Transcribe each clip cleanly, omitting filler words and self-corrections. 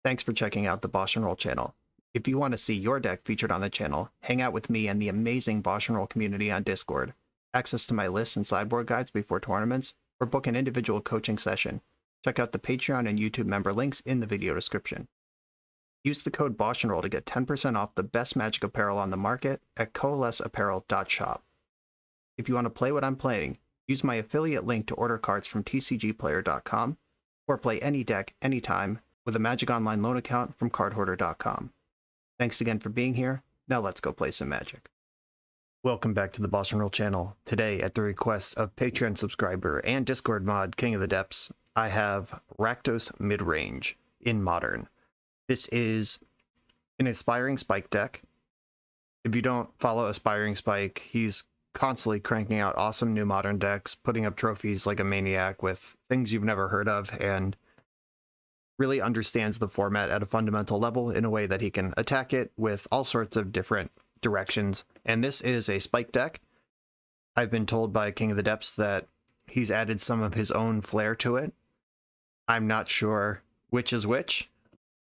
Thanks for checking out the BoshNRoll channel. If you want to see your deck featured on the channel, hang out with me and the amazing BoshNRoll community on Discord, access to my lists and sideboard guides before tournaments, or book an individual coaching session, check out the Patreon and YouTube member links in the video description. Use the code BoshNRoll to get 10% off the best Magic apparel on the market at coalesceapparel.shop. If you want to play what I'm playing, use my affiliate link to order cards from tcgplayer.com, or play any deck, anytime, with a Magic Online loan account from cardhoarder.com. Thanks again for being here. Now let's go play some Magic. Welcome back to the BoshNRoll channel. Today, at the request of Patreon subscriber and Discord mod King of the Depths, I have Rakdos Midrange in Modern. This is an Aspiringspike deck. If you don't follow Aspiringspike, he's constantly cranking out awesome new Modern decks, putting up trophies like a maniac with things you've never heard of, and really understands the format at a fundamental level in a way that he can attack it with all sorts of different directions. And this is a spike deck. I've been told by King of the Depths that he's added some of his own flair to it. I'm not sure which is which.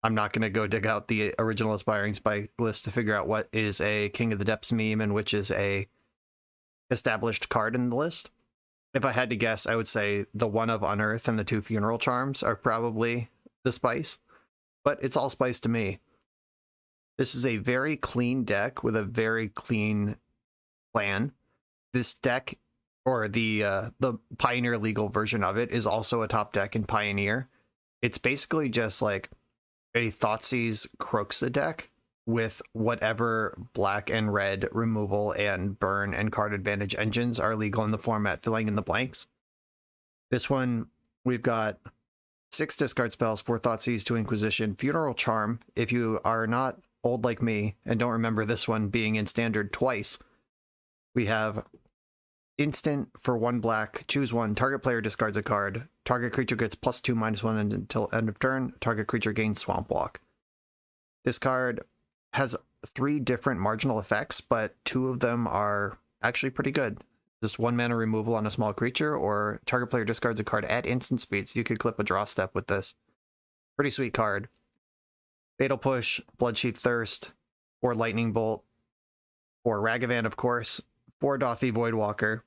I'm not going to go dig out the original Aspiringspike list to figure out what is a King of the Depths meme and which is a established card in the list. If I had to guess, I would say the one of Unearth and the two Funeral Charms are probably the spice, but it's all spice to me. This is a very clean deck with a very clean plan. This deck, or the Pioneer legal version of it, is also a top deck in Pioneer. It's basically just like a Thoughtseize Kroxa deck with whatever black and red removal and burn and card advantage engines are legal in the format, filling in the blanks. This one, we've got 6 discard spells, 4 Thoughtseize, 2 Inquisition, Funeral Charm. If you are not old like me and don't remember this one being in standard twice, we have instant for 1 black, choose 1, target player discards a card, target creature gets +2/-1 until end of turn, target creature gains Swamp Walk. This card has 3 different marginal effects, but 2 of them are actually pretty good. Just 1 mana removal on a small creature, or target player discards a card at instant speed, so you could clip a draw step with this. Pretty sweet card. Fatal Push, Bloodsheath Thirst, or Lightning Bolt, or Ragavan, of course, 4 Dothy Voidwalker,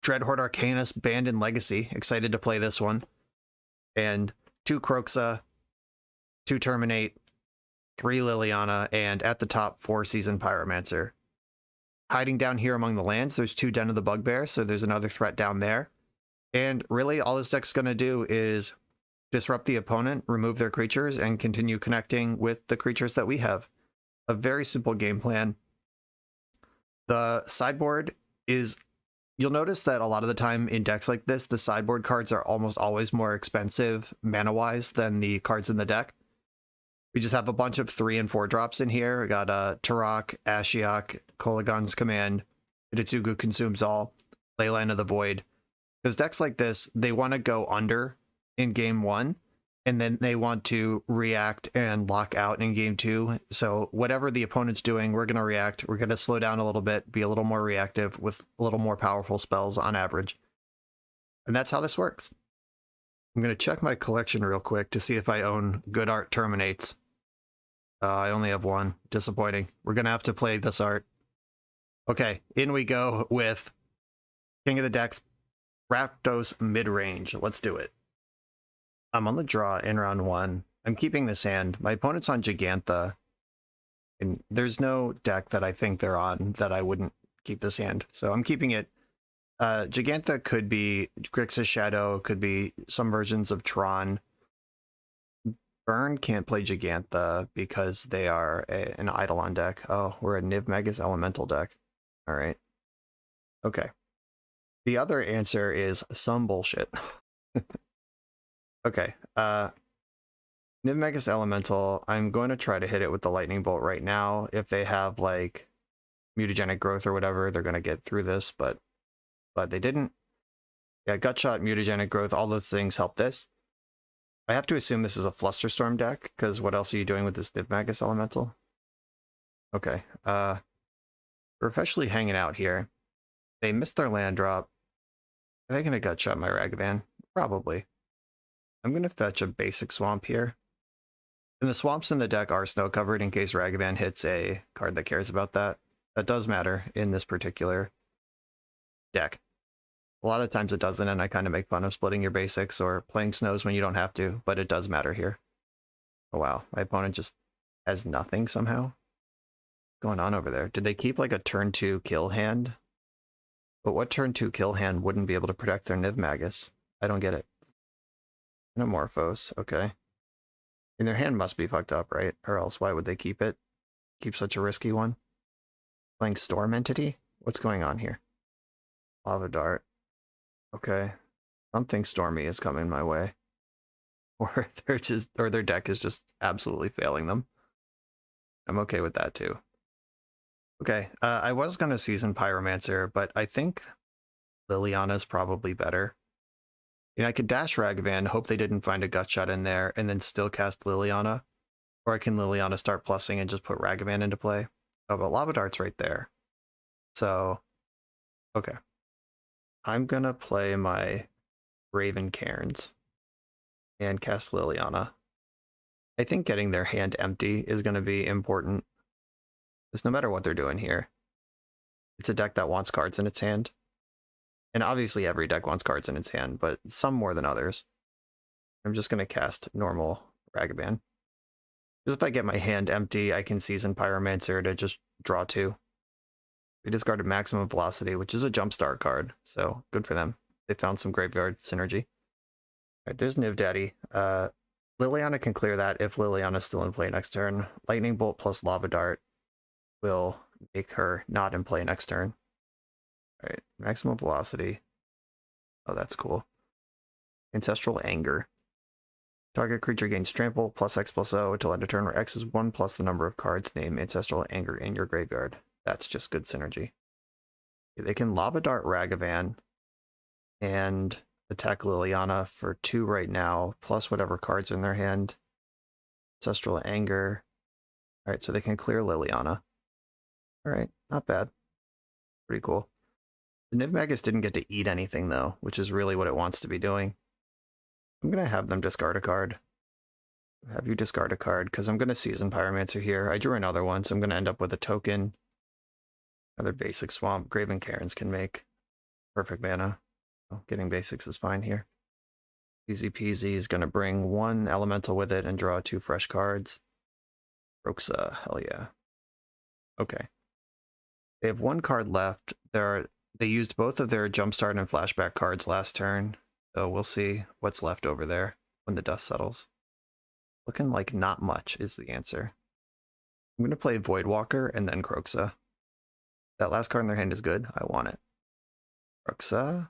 Dreadhorde Arcanus, Banned in Legacy, excited to play this one, and 2 Kroxa, 2 Terminate, 3 Liliana, and at the top, 4 Seasoned Pyromancer. Hiding down here among the lands, there's 2 Den of the Bugbear, so there's another threat down there. And really, all this deck's going to do is disrupt the opponent, remove their creatures, and continue connecting with the creatures that we have. A very simple game plan. The sideboard is... You'll notice that a lot of the time in decks like this, the sideboard cards are almost always more expensive mana-wise than the cards in the deck. We just have a bunch of 3 and 4 drops in here. We got Turok, Ashiok, Kolaghan's Command, Hitotsugu Consumes All, Leyline of the Void. Because decks like this, they want to go under in game 1, and then they want to react and lock out in game 2. So whatever the opponent's doing, we're going to react. We're going to slow down a little bit, be a little more reactive with a little more powerful spells on average. And that's how this works. I'm going to check my collection real quick to see if I own Good Art Terminates. I only have 1. Disappointing. We're going to have to play this art. Okay, in we go with King of the Decks, Rakdos Midrange. Let's do it. I'm on the draw in round 1. I'm keeping this hand. My opponent's on Gigantha, and there's no deck that I think they're on that I wouldn't keep this hand. So I'm keeping it. Gigantha could be Grixis Shadow, could be some versions of Tron. Burn can't play Gigantha because they are an Eidolon deck. Oh, we're a Niv Magus Elemental deck. All right. Okay. The other answer is some bullshit. Okay. Niv Magus Elemental, I'm going to try to hit it with the Lightning Bolt right now. If they have, like, Mutagenic Growth or whatever, they're going to get through this, but they didn't. Yeah, Gutshot, Mutagenic Growth, all those things help this. I have to assume this is a Flusterstorm deck, because what else are you doing with this Niv Magus Elemental? Okay, we're officially hanging out here. They missed their land drop. Are they going to Gutshot my Ragavan? Probably. I'm going to fetch a basic Swamp here. And the swamps in the deck are snow covered in case Ragavan hits a card that cares about that. That does matter in this particular deck. A lot of times it doesn't, and I kind of make fun of splitting your basics or playing snows when you don't have to, but it does matter here. Oh wow, my opponent just has nothing somehow. What's going on over there? Did they keep like a turn 2 kill hand? But what turn 2 kill hand wouldn't be able to protect their Niv Magus? I don't get it. Anamorphose, okay. And their hand must be fucked up, right? Or else why would they keep it? Keep such a risky one? Playing Storm Entity? What's going on here? Lava Dart. Okay. Something stormy is coming my way. Or their deck is just absolutely failing them. I'm okay with that too. Okay, I was gonna Season Pyromancer, but I think Liliana's probably better. You know, I could dash Ragavan, hope they didn't find a gut shot in there, and then still cast Liliana. Or I can Liliana start plussing and just put Ragavan into play. Oh, but Lava Dart's right there. So, okay. I'm gonna play my Raven Cairns and cast Liliana. I think getting their hand empty is going to be important. Because no matter what they're doing here, it's a deck that wants cards in its hand. And obviously every deck wants cards in its hand, but some more than others. I'm just going to cast normal Ragavan. Because if I get my hand empty, I can Season Pyromancer to just draw 2. They discarded Maximum Velocity, which is a jumpstart card, so good for them. They found some graveyard synergy. Alright, there's Niv Daddy. Liliana can clear that if Liliana's still in play next turn. Lightning Bolt plus Lava Dart will make her not in play next turn. Alright, Maximum Velocity. Oh, that's cool. Ancestral Anger. Target creature gains trample plus X plus O until end of turn, where X is 1 plus the number of cards named Ancestral Anger in your graveyard. That's just good synergy. They can Lava Dart Ragavan and attack Liliana for 2 right now, plus whatever cards are in their hand. Ancestral Anger. Alright, so they can clear Liliana. Alright, not bad. Pretty cool. The Niv Magus didn't get to eat anything, though, which is really what it wants to be doing. I'm going to have them discard a card. Have you discard a card, because I'm going to Season Pyromancer here. I drew another one, so I'm going to end up with a token. Another basic swamp. Graven Cairns can make perfect mana. Oh, getting basics is fine here. Easy peasy is going to bring 1 elemental with it and draw 2 fresh cards. Kroxa, hell yeah. Okay. They have 1 card left. They used both of their jumpstart and flashback cards last turn, so we'll see what's left over there when the dust settles. Looking like not much is the answer. I'm going to play Voidwalker and then Kroxa. That last card in their hand is good. I want it. Kroxa.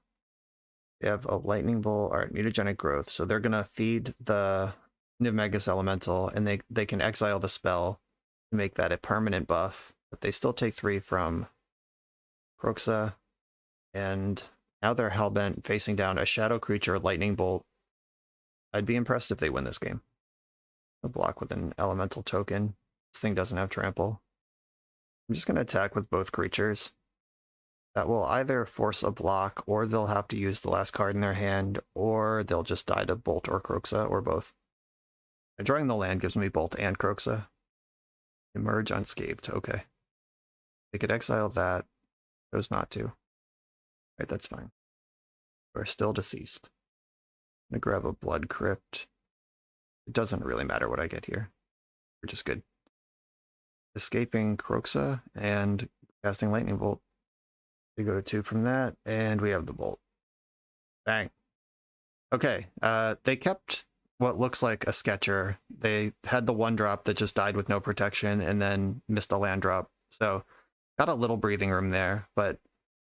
They have a Lightning Bolt, or Mutagenic Growth, so they're going to feed the Niv Magus Elemental, and they can exile the spell to make that a permanent buff, but they still take 3 from Kroxa, and now they're hellbent facing down a Shadow Creature Lightning Bolt. I'd be impressed if they win this game. A block with an Elemental token. This thing doesn't have trample. I'm just going to attack with both creatures. That will either force a block, or they'll have to use the last card in their hand, or they'll just die to Bolt or Kroxa, or both. Drawing the land gives me Bolt and Kroxa. Emerge unscathed, okay. They could exile that. Chose not to. Right, that's fine. We're still deceased. I'm gonna grab a Blood Crypt. It doesn't really matter what I get here. We're just good. Escaping Kroxa and casting Lightning Bolt. We go to 2 from that, and we have the Bolt. Bang. Okay, they kept what looks like a Sketcher. They had the 1-drop that just died with no protection, and then missed a land drop. So, got a little breathing room there, but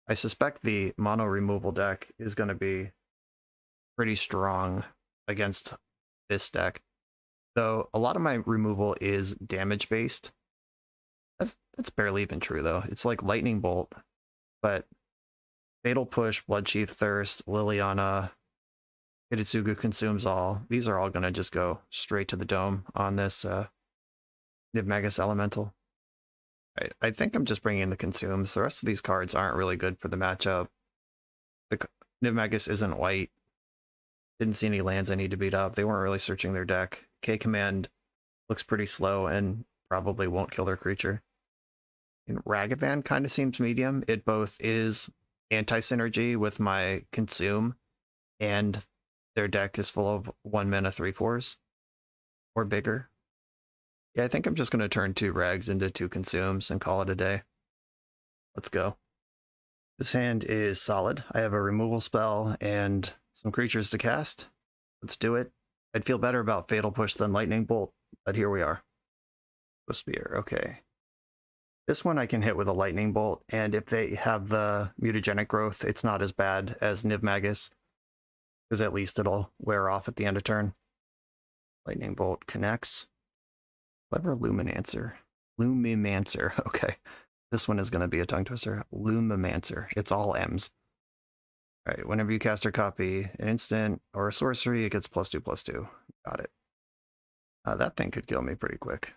I suspect the mono removal deck is going to be pretty strong against this deck. Though, a lot of my removal is damage-based. That's barely even true, though. It's like Lightning Bolt, but Fatal Push, Bloodchief Thirst, Liliana, Hitotsugu Consumes All. These are all going to just go straight to the dome on this Niv Magus Elemental. Right, I think I'm just bringing in the Consumes. The rest of these cards aren't really good for the matchup. The Niv Magus isn't white. Didn't see any lands I need to beat up. They weren't really searching their deck. K-Command Looks pretty slow and probably won't kill their creature. And Ragavan kind of seems medium. It both is anti-synergy with my consume, and their deck is full of 1 mana 3/4s or bigger. Yeah, I think I'm just going to turn 2 rags into 2 consumes and call it a day. Let's go. This hand is solid. I have a removal spell and some creatures to cast. Let's do it. I'd feel better about Fatal Push than Lightning Bolt, but here we are. Spear, okay. This one I can hit with a Lightning Bolt, and if they have the mutagenic growth, it's not as bad as Niv Magus, because at least it'll wear off at the end of turn. Lightning Bolt connects. Clever Luminancer. Lumimancer, okay. This one is going to be a tongue twister. Lumimancer. It's all M's. All right, whenever you cast or copy an instant or a sorcery, it gets +2/+2. Got it. That thing could kill me pretty quick.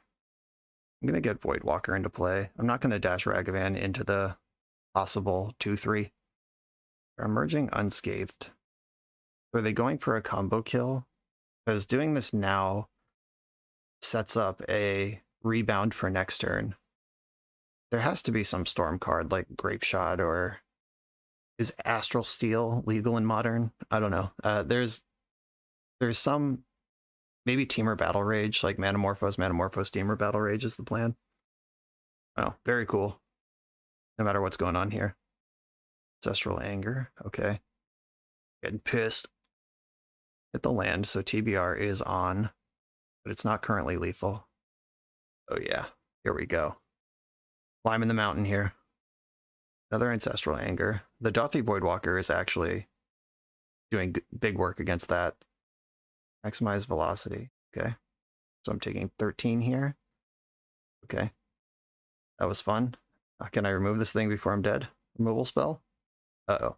I'm going to get Voidwalker into play. I'm not going to dash Ragavan into the possible 2/3. They're emerging unscathed. Are they going for a combo kill? Because doing this now sets up a rebound for next turn. There has to be some storm card like Grape Shot, or is Astral Steel legal in Modern? I don't know. There's some, maybe Teamer Battle Rage, like Manamorphose, Teamer Battle Rage is the plan. Oh, very cool. No matter what's going on here. Ancestral Anger, okay. Getting pissed. Hit the land, so TBR is on, but it's not currently lethal. Oh yeah, here we go. Climbing the mountain here. Another Ancestral Anger. The Dothi Voidwalker is actually doing big work against that. Maximize velocity. Okay. So I'm taking 13 here. Okay. That was fun. Can I remove this thing before I'm dead? Removal spell? Uh-oh.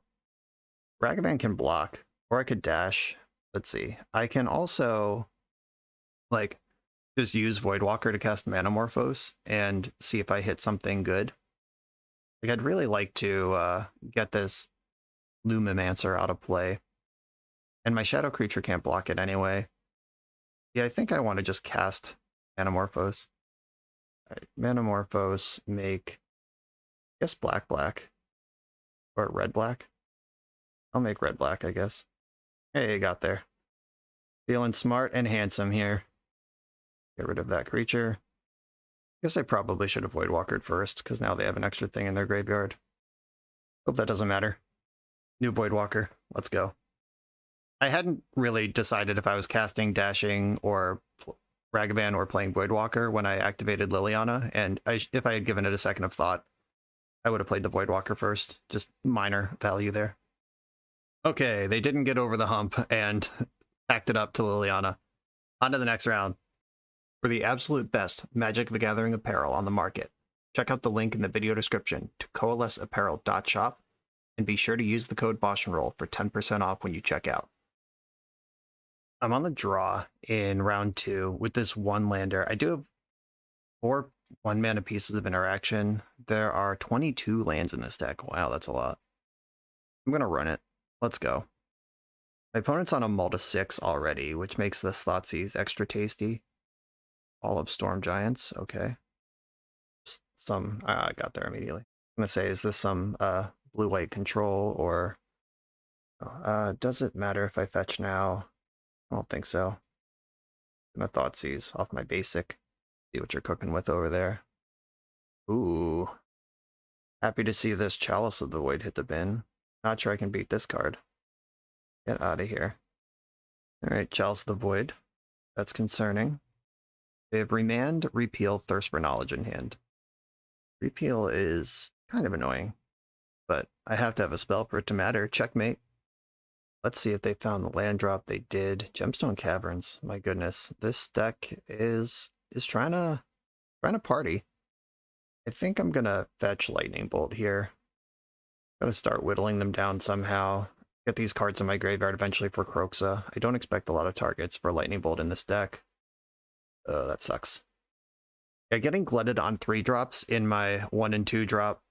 Ragavan can block, or I could dash. Let's see. I can also, like, just use Voidwalker to cast Manamorphose and see if I hit something good. Like, I'd really like to get this Lumimancer out of play. And my Shadow Creature can't block it anyway. Yeah, I think I want to just cast Manamorphose. All right, Manamorphose, make, I guess, black, or red-black. I'll make red-black, I guess. Hey, you got there. Feeling smart and handsome here. Get rid of that creature. I guess I probably should have Voidwalkered first, because now they have an extra thing in their graveyard. Hope that doesn't matter. New Voidwalker. Let's go. I hadn't really decided if I was casting, dashing, or Ragavan, or playing Voidwalker when I activated Liliana, and if I had given it a second of thought, I would have played the Voidwalker first. Just minor value there. Okay, they didn't get over the hump and packed it up to Liliana. On to the next round. For the absolute best Magic the Gathering apparel on the market, check out the link in the video description to coalesceapparel.shop, and be sure to use the code BoshNRoll for 10% off when you check out. I'm on the draw in round 2 with this one lander. I do have 4 1-mana pieces of interaction. There are 22 lands in this deck. Wow, that's a lot. I'm going to run it. Let's go. My opponent's on a Multa 6 already, which makes this Thoughtseize extra tasty. All of Storm Giants, okay. Some, I got there immediately. I'm going to say, is this some blue-white control, or does it matter if I fetch now? I don't think so. I'm going to Thoughtseize off my basic. See what you're cooking with over there. Ooh. Happy to see this Chalice of the Void hit the bin. Not sure I can beat this card. Get out of here. Alright, Chalice of the Void. That's concerning. They have Remand, Repeal, Thirst for Knowledge in hand. Repeal is kind of annoying, but I have to have a spell for it to matter. Checkmate. Let's see if they found the land drop. They did. Gemstone Caverns. My goodness. This deck is trying to party. I think I'm going to fetch Lightning Bolt here. Gotta start whittling them down somehow. Get these cards in my graveyard eventually for Kroxa. I don't expect a lot of targets for Lightning Bolt in this deck. Oh, that sucks. Yeah, getting glutted on 3-drops in my 1 and 2 drop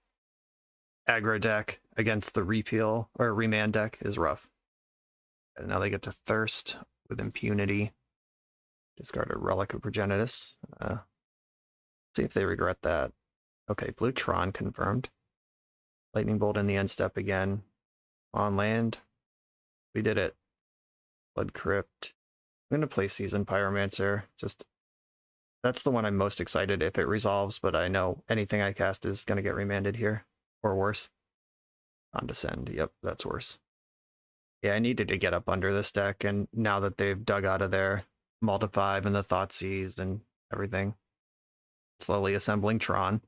aggro deck against the Repeal or Remand deck is rough. And now they get to Thirst with impunity. Discard a Relic of Progenitus. See if they regret that. Okay, blue Tron confirmed. Lightning Bolt in the end step again. On land. We did it. Blood Crypt. I'm going to play Seasoned Pyromancer. Just, that's the one I'm most excited if it resolves, but I know anything I cast is going to get remanded here. Or worse. Condescend. Yep, that's worse. Yeah, I needed to get up under this deck, and now that they've dug out of their Multi-5 and the Thoughtseize and everything, slowly assembling Tron. I'm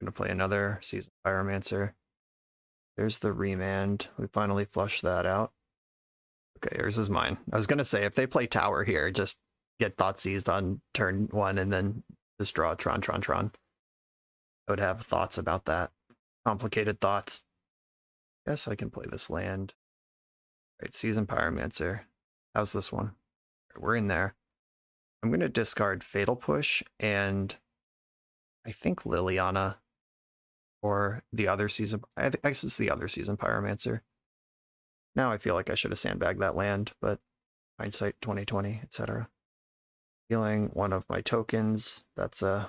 going to play another Seasoned Pyromancer. There's the remand. We finally flushed that out. Okay, yours is mine. I was going to say, if they play Tower here, just get Thoughtseized on turn 1 and then just draw Tron. I would have thoughts about that. Complicated thoughts. Guess I can play this land. Right, Seasoned Pyromancer. How's this one? We're in there. I'm going to discard Fatal Push and I think Liliana or the other season. I guess it's the other Seasoned Pyromancer. Now I feel like I should have sandbagged that land, but hindsight 2020, etc. Healing one of my tokens. That's a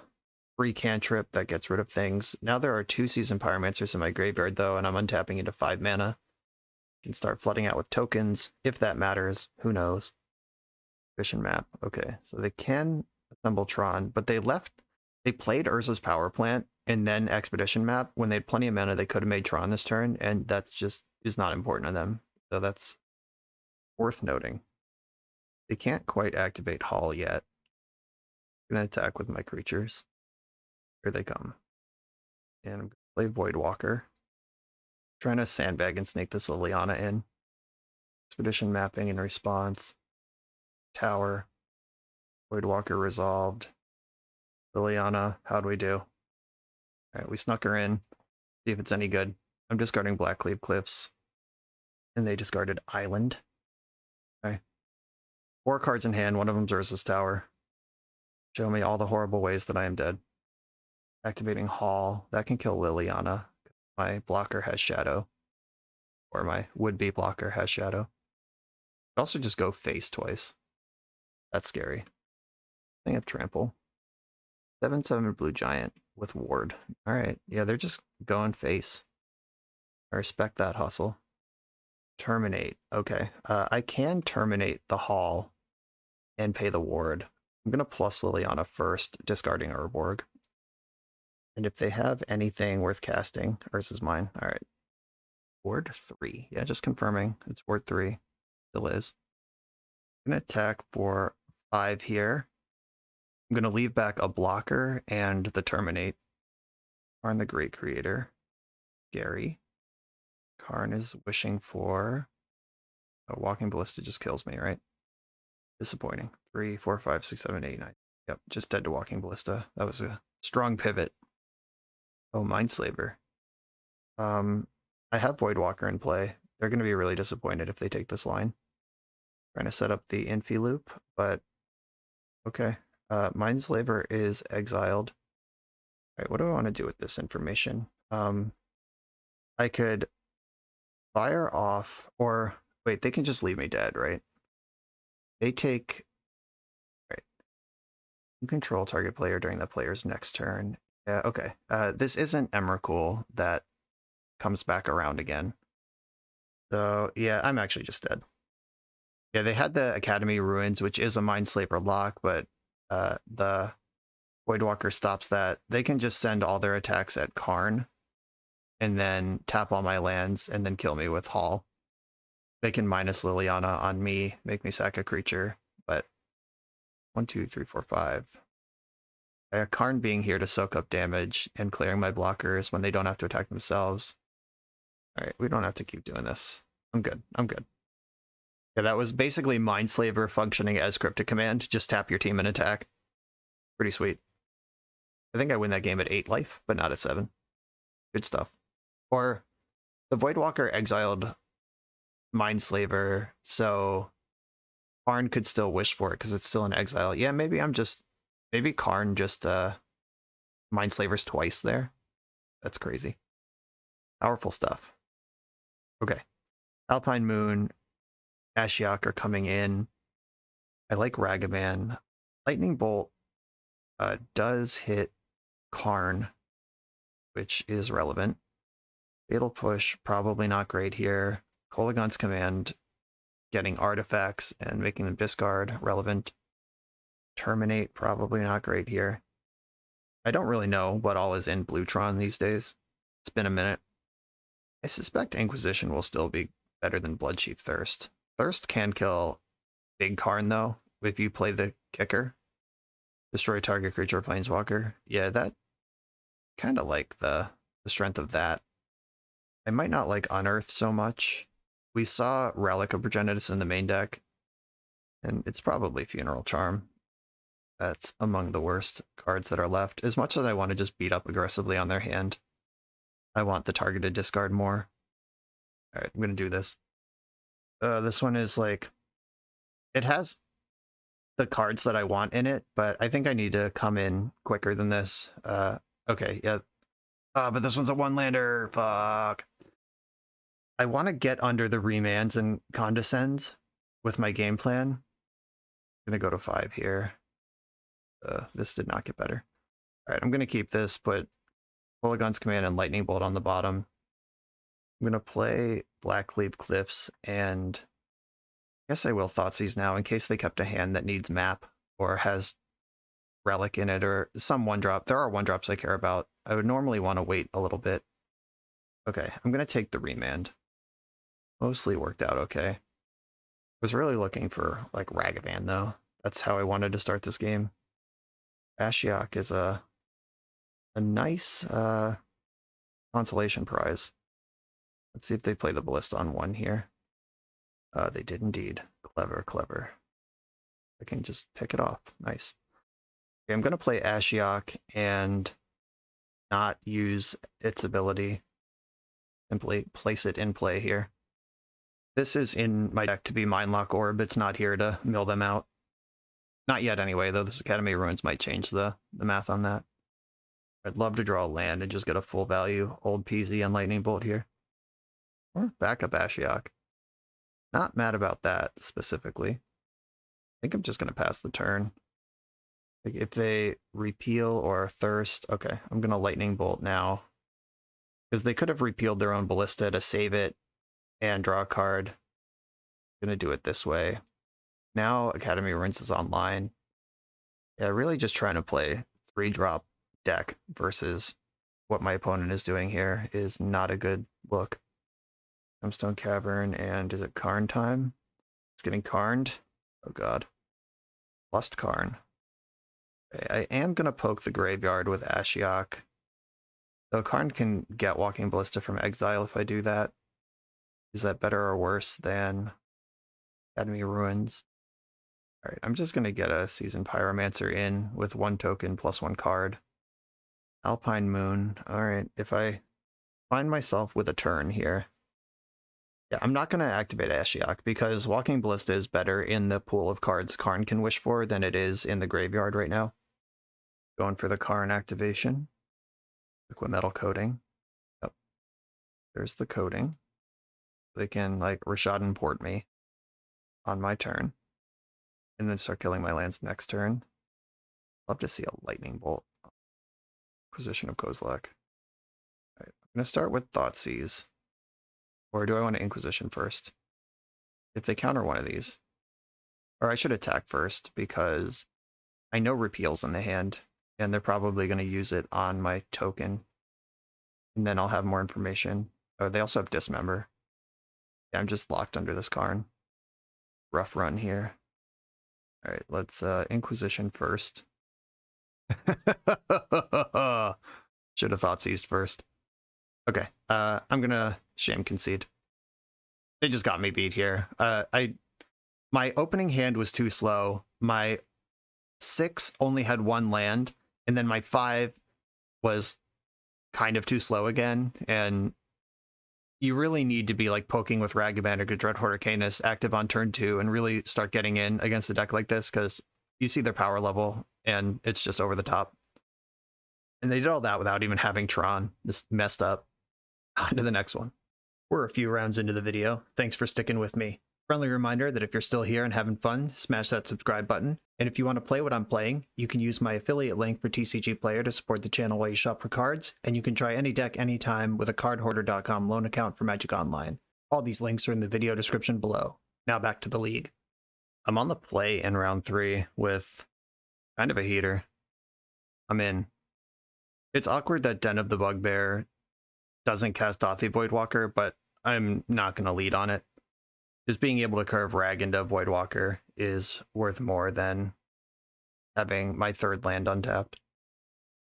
free cantrip that gets rid of things. Now there are 2 Seasoned Pyromancers in my graveyard though, and I'm untapping into 5 mana. Can start flooding out with tokens, if that matters. Who knows? Vision map. Okay, so they can assemble Tron, but they played Urza's Power Plant and then Expedition map. When they had plenty of mana, they could have made Tron this turn, and that just is not important to them. So that's worth noting. They can't quite activate Hall yet. I'm going to attack with my creatures. Here they come. And I'm going to play Voidwalker. Trying to sandbag and snake this Liliana in. Expedition mapping in response. Tower. Voidwalker resolved. Liliana, how do we do? Alright, we snuck her in. See if it's any good. I'm discarding Blackcleave Cliffs. And they discarded Island. Okay. 4 cards in hand, one of them's Urza's Tower. Show me all the horrible ways that I am dead. Activating Hall. That can kill Liliana. My blocker has Shadow. Or my would-be blocker has Shadow. I'd also just go face twice. That's scary. I have Trample. 7/7 Blue Giant with Ward. Alright, yeah, they're just going face. I respect that hustle. Terminate. Okay, I can terminate the Hall and pay the Ward. I'm going to plus Liliana first, discarding Urborg. And if they have anything worth casting, ours is mine. All right. Ward 3. Yeah, just confirming. It's Ward 3. Still is. I'm going to attack for 5 here. I'm going to leave back a blocker and the Terminate. Karn the Great Creator. Gary. Karn is wishing for... Oh, Walking Ballista just kills me, right? Disappointing. 3, 4, 5, 6, 7, 8, 9. Yep, just dead to Walking Ballista. That was a strong pivot. Oh, Mindslaver. I have Voidwalker in play. They're going to be really disappointed if they take this line. Trying to set up the Infi loop, but okay. Mindslaver is exiled. All right, what do I want to do with this information? I could fire off, or wait, they can just leave me dead, right? They take... Right. You control target player during the player's next turn. Yeah, okay. This isn't Emrakul that comes back around again. So, yeah, I'm actually just dead. Yeah, they had the Academy Ruins, which is a Mindslaver lock, but the Voidwalker stops that. They can just send all their attacks at Karn, and then tap all my lands, and then kill me with Hall. They can minus Liliana on me, make me sack a creature, but 1, 2, 3, 4, 5. Karn being here to soak up damage and clearing my blockers when they don't have to attack themselves. Alright, we don't have to keep doing this. I'm good. Yeah, that was basically Mindslaver functioning as Cryptic Command. Just tap your team and attack. Pretty sweet. I think I win that game at 8 life, but not at 7. Good stuff. Or the Voidwalker exiled Mindslaver, so Karn could still wish for it because it's still in exile. Yeah, maybe Karn just Mindslavers twice there. That's crazy. Powerful stuff. Okay. Alpine Moon, Ashiok are coming in. I like Ragavan. Lightning Bolt does hit Karn, which is relevant. Fatal Push, probably not great here. Kolaghan's Command, getting artifacts and making them discard, relevant. Terminate, probably not great here. I don't really know what all is in Bluetron these days. It's been a minute. I suspect Inquisition will still be better than Bloodchief Thirst. Thirst can kill Big Karn, though, if you play the kicker. Destroy target creature or planeswalker. Yeah, that kind of like the strength of that. I might not like Unearth so much. We saw Relic of Progenitus in the main deck, and it's probably Funeral Charm. That's among the worst cards that are left. As much as I want to just beat up aggressively on their hand, I want the targeted discard more. Alright, I'm going to do this. This one is like... It has the cards that I want in it, but I think I need to come in quicker than this. Okay, yeah. But this one's a one-lander. Fuck. I want to get under the remands and condescends with my game plan. I'm going to go to 5 here. This did not get better. All right, I'm going to keep this, put Kolaghan's Command and Lightning Bolt on the bottom. I'm going to play Blackleaf Cliffs, and I guess I will Thoughtseize now in case they kept a hand that needs map or has Relic in it or some 1-drop. There are 1-drops I care about. I would normally want to wait a little bit. Okay, I'm going to take the remand. Mostly worked out okay. Was really looking for like Ragavan though. That's how I wanted to start this game. Ashiok is a nice consolation prize. Let's see if they play the Ballista on 1 here. They did indeed. Clever, clever. I can just pick it off. Nice. Okay, I'm going to play Ashiok and not use its ability. Simply place it in play here. This is in my deck to be Mindlock Orb. It's not here to mill them out. Not yet anyway, though. This Academy of Ruins might change the math on that. I'd love to draw a land and just get a full value Old Peasy and Lightning Bolt here. Or backup Ashiok. Not mad about that specifically. I think I'm just going to pass the turn. Like if they repeal or thirst, okay, I'm going to Lightning Bolt now. Because they could have repealed their own Ballista to save it and draw a card. I'm going to do it this way. Now Academy of Ruins is online. Yeah, really just trying to play 3-drop deck versus what my opponent is doing here is not a good look. Tombstone Cavern, and is it Karn time? It's getting Karned. Oh god. Lust Karn. Okay, I am going to poke the graveyard with Ashiok. Though Karn can get Walking Ballista from exile if I do that. Is that better or worse than Academy of Ruins? Alright, I'm just going to get a Seasoned Pyromancer in with 1 token plus 1 card. Alpine Moon. Alright, if I find myself with a turn here. Yeah, I'm not going to activate Ashiok because Walking Ballista is better in the pool of cards Karn can wish for than it is in the graveyard right now. Going for the Karn activation. Liquid Metal Coating. Yep. There's the coating. They can, like, Rashad import me on my turn. And then start killing my lands next turn. Love to see a Lightning Bolt. Acquisition of Kozilek. Alright, I'm going to start with Thoughtseize. Or do I want to Inquisition first? If they counter one of these. Or I should attack first, because I know Repeal's in the hand, and they're probably going to use it on my token. And then I'll have more information. Oh, they also have Dismember. Yeah, I'm just locked under this Karn. Rough run here. Alright, let's Inquisition first. Should have Thoughtseized first. Okay, I'm gonna shame concede. They just got me beat here. My opening hand was too slow. My 6 only had 1 land, and then my 5 was kind of too slow again, and you really need to be like poking with Ragavan or Dreadhorde Arcanus active on turn 2 and really start getting in against a deck like this, because you see their power level, and it's just over the top. And they did all that without even having Tron. Just messed up. On to the next one. We're a few rounds into the video. Thanks for sticking with me. Friendly reminder that if you're still here and having fun, smash that subscribe button. And if you want to play what I'm playing, you can use my affiliate link for TCG Player to support the channel while you shop for cards, and you can try any deck anytime with a cardhoarder.com loan account for Magic Online. All these links are in the video description below. Now back to the league. I'm on the play in round 3 with kind of a heater. I'm in. It's awkward that Den of the Bugbear doesn't cast Dothy Voidwalker, but I'm not going to lead on it. Just being able to curve Rag into Voidwalker is worth more than having my third land untapped.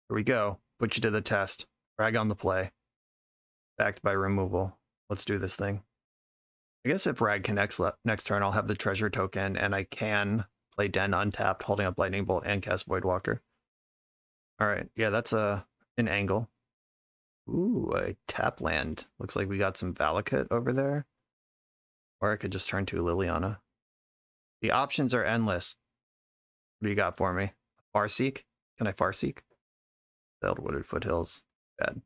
Here we go. Put you to the test. Rag on the play. Backed by removal. Let's do this thing. I guess if Rag connects next turn, I'll have the treasure token, and I can play Den untapped, holding up Lightning Bolt, and cast Voidwalker. Alright, yeah, that's an angle. Ooh, a tap land. Looks like we got some Valakut over there. Or I could just turn to Liliana. The options are endless. What do you got for me? Farseek? Can I Farseek? Wooded Foothills. Bad.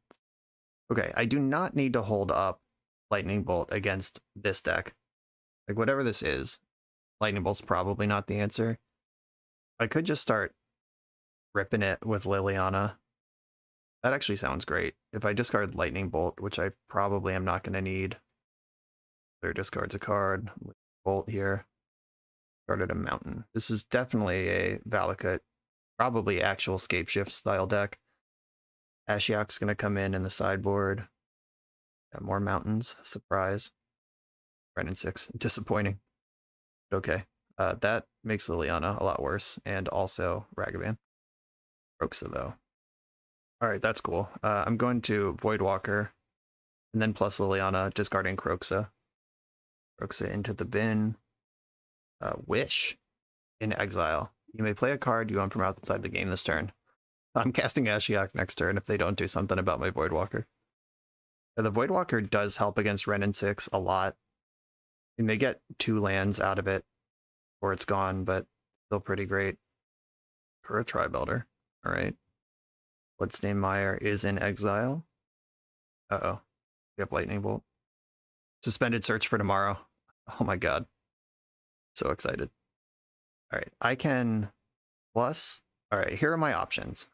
Okay, I do not need to hold up Lightning Bolt against this deck. Like, whatever this is, Lightning Bolt's probably not the answer. I could just start ripping it with Liliana. That actually sounds great. If I discard Lightning Bolt, which I probably am not going to need. Player discards a card. Bolt here. Started a mountain. This is definitely a Valakut, probably actual Scape Shift style deck. Ashiok's going to come in the sideboard. Got more mountains. Surprise. Ren 6. Disappointing. But okay. That makes Liliana a lot worse. And also Ragavan. Kroxa, though. Alright, that's cool. I'm going to Voidwalker. And then plus Liliana, discarding Kroxa. Kroxa into the bin. Wish in exile. You may play a card you own from outside the game this turn. I'm casting Ashiok next turn if they don't do something about my Voidwalker. The Voidwalker does help against Ren 6 a lot. And they get 2 lands out of it or it's gone, but still pretty great. For a Tri-Belter. Alright. Bloodstain Mire is in exile. Uh-oh. We have Lightning Bolt. Suspended Search for tomorrow. Oh my god. So excited. Alright, I can plus... Alright, here are my options.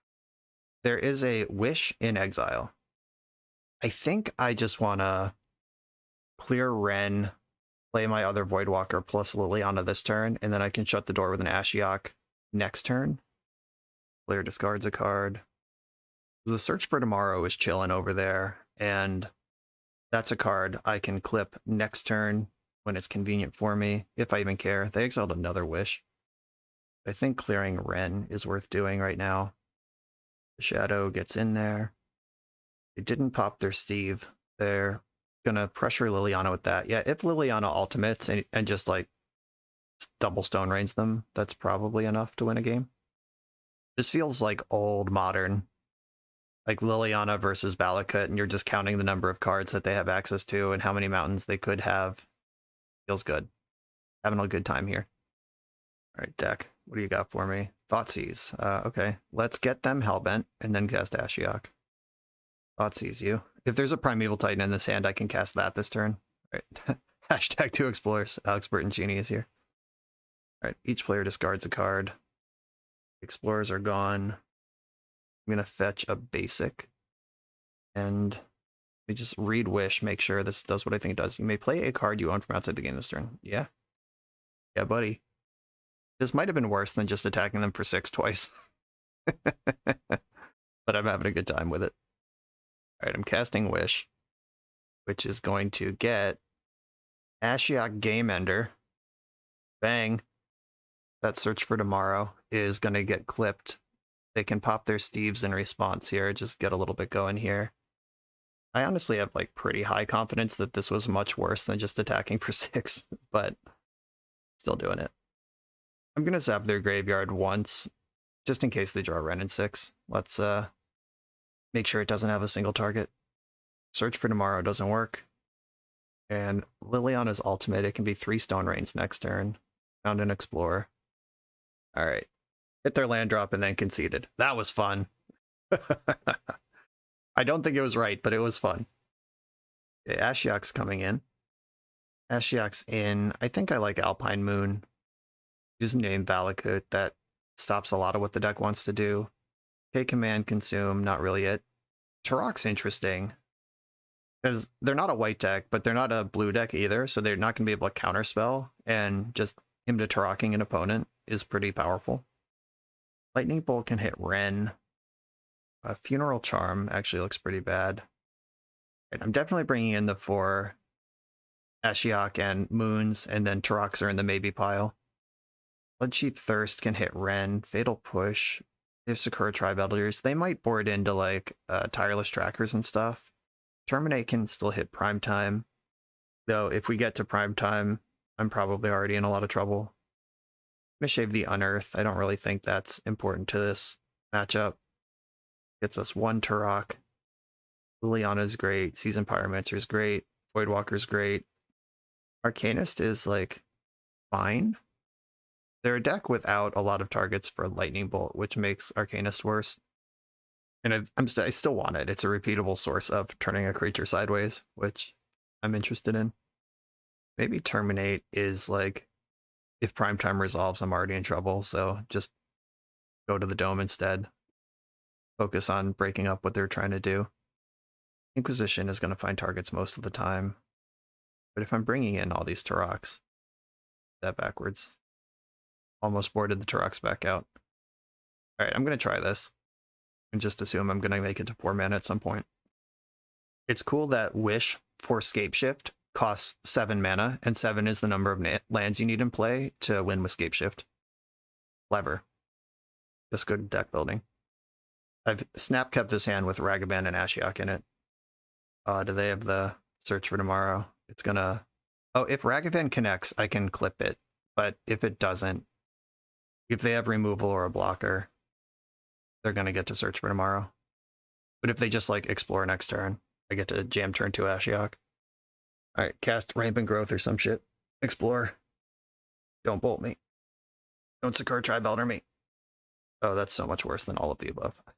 There is a Wish in exile. I think I just want to clear Ren, play my other Voidwalker plus Liliana this turn, and then I can shut the door with an Ashiok next turn. Player discards a card. The Search for Tomorrow is chilling over there, and that's a card I can clip next turn when it's convenient for me, if I even care. They exiled another Wish. I think clearing Ren is worth doing right now. The Shadow gets in there. They didn't pop their Steve. They're gonna pressure Liliana with that. Yeah, if Liliana ultimates and just like double Stone Rains them, that's probably enough to win a game. This feels like old modern. Like Liliana versus Valakut, and you're just counting the number of cards that they have access to and how many mountains they could have. Feels good. Having a good time here. Alright, deck. What do you got for me? Thoughtseize. Okay. Let's get them Hellbent and then cast Ashiok. Thoughtseize you. If there's a Primeval Titan in this hand, I can cast that this turn. Alright. Hashtag 2 Explorers. Alex Bertoncini is here. Alright, each player discards a card. Explorers are gone. I'm going to fetch a basic. And we just read Wish, make sure this does what I think it does. You may play a card you own from outside the game this turn. Yeah. Yeah, buddy. This might have been worse than just attacking them for 6 twice. But I'm having a good time with it. Alright, I'm casting Wish, which is going to get Ashiok Game Ender. Bang. That Search for Tomorrow is going to get clipped. They can pop their Steves in response here, just get a little bit going here. I honestly have like pretty high confidence that this was much worse than just attacking for 6, but still doing it. I'm going to zap their graveyard once, just in case they draw Ren 6. Let's make sure it doesn't have a single target. Search for Tomorrow doesn't work. And Liliana's ultimate, it can be 3 Stone Rains next turn. Found an Explorer. Alright. Hit their land drop and then conceded. That was fun. I don't think it was right, but it was fun. Okay, Ashiok's coming in. Ashiok's in. I think I like Alpine Moon. Just name Valakut. That stops a lot of what the deck wants to do. K Command, Consume, not really it. Turok's interesting. Because they're not a white deck, but they're not a blue deck either, so they're not going to be able to counterspell, and just him to Turocking an opponent is pretty powerful. Lightning Bolt can hit Ren. Funeral Charm actually looks pretty bad. Right, I'm definitely bringing in the 4 Ashiok and Moons, and then Turoks are in the maybe pile. Bloodcheat Thirst can hit Ren. Fatal Push. If Sakura Tribe Elders, they might board into like Tireless Trackers and stuff. Terminate can still hit Primetime. Though if we get to Primetime, I'm probably already in a lot of trouble. Mishave the Unearth. I don't really think that's important to this matchup. Gets us 1 Turok. Liliana's great. Seasoned Pyromancer's great. Voidwalker's great. Arcanist is like fine. They're a deck without a lot of targets for Lightning Bolt, which makes Arcanist worse. And I still want it. It's a repeatable source of turning a creature sideways, which I'm interested in. Maybe Terminate is like, if Primetime resolves, I'm already in trouble, so just go to the Dome instead. Focus on breaking up what they're trying to do. Inquisition is going to find targets most of the time. But if I'm bringing in all these Turoks, that backwards. Almost boarded the Turoks back out. Alright, I'm going to try this. And just assume I'm going to make it to 4 mana at some point. It's cool that Wish for Scapeshift costs 7 mana, and 7 is the number of lands you need in play to win with Scapeshift. Clever. Just good deck building. I've snap kept this hand with Ragavan and Ashiok in it. Do they have the Search for Tomorrow? It's gonna... Oh, if Ragavan connects, I can clip it. But if it doesn't, if they have removal or a blocker, they're gonna get to Search for Tomorrow. But if they just like explore next turn, I get to jam turn 2 Ashiok. Alright, cast Rampant Growth or some shit. Explore. Don't bolt me. Don't Sakura Tribe Elder me. Oh, that's so much worse than all of the above. At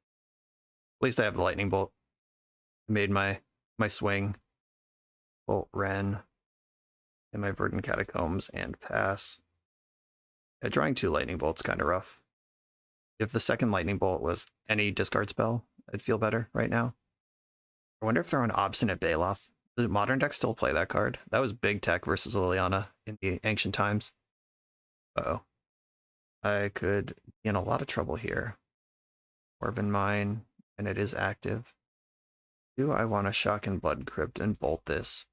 least I have the Lightning Bolt. I made my swing. Bolt Ren. And my Verdant Catacombs and pass. Yeah, drawing 2 Lightning Bolts kind of rough. If the second Lightning Bolt was any discard spell, I'd feel better right now. I wonder if they're on Obstinate Baloth. Does Modern deck still play that card? That was big tech versus Liliana in the ancient times. Uh-oh. I could be in a lot of trouble here. Orban Mine, and it is active. Do I want to Shock and Blood Crypt and bolt this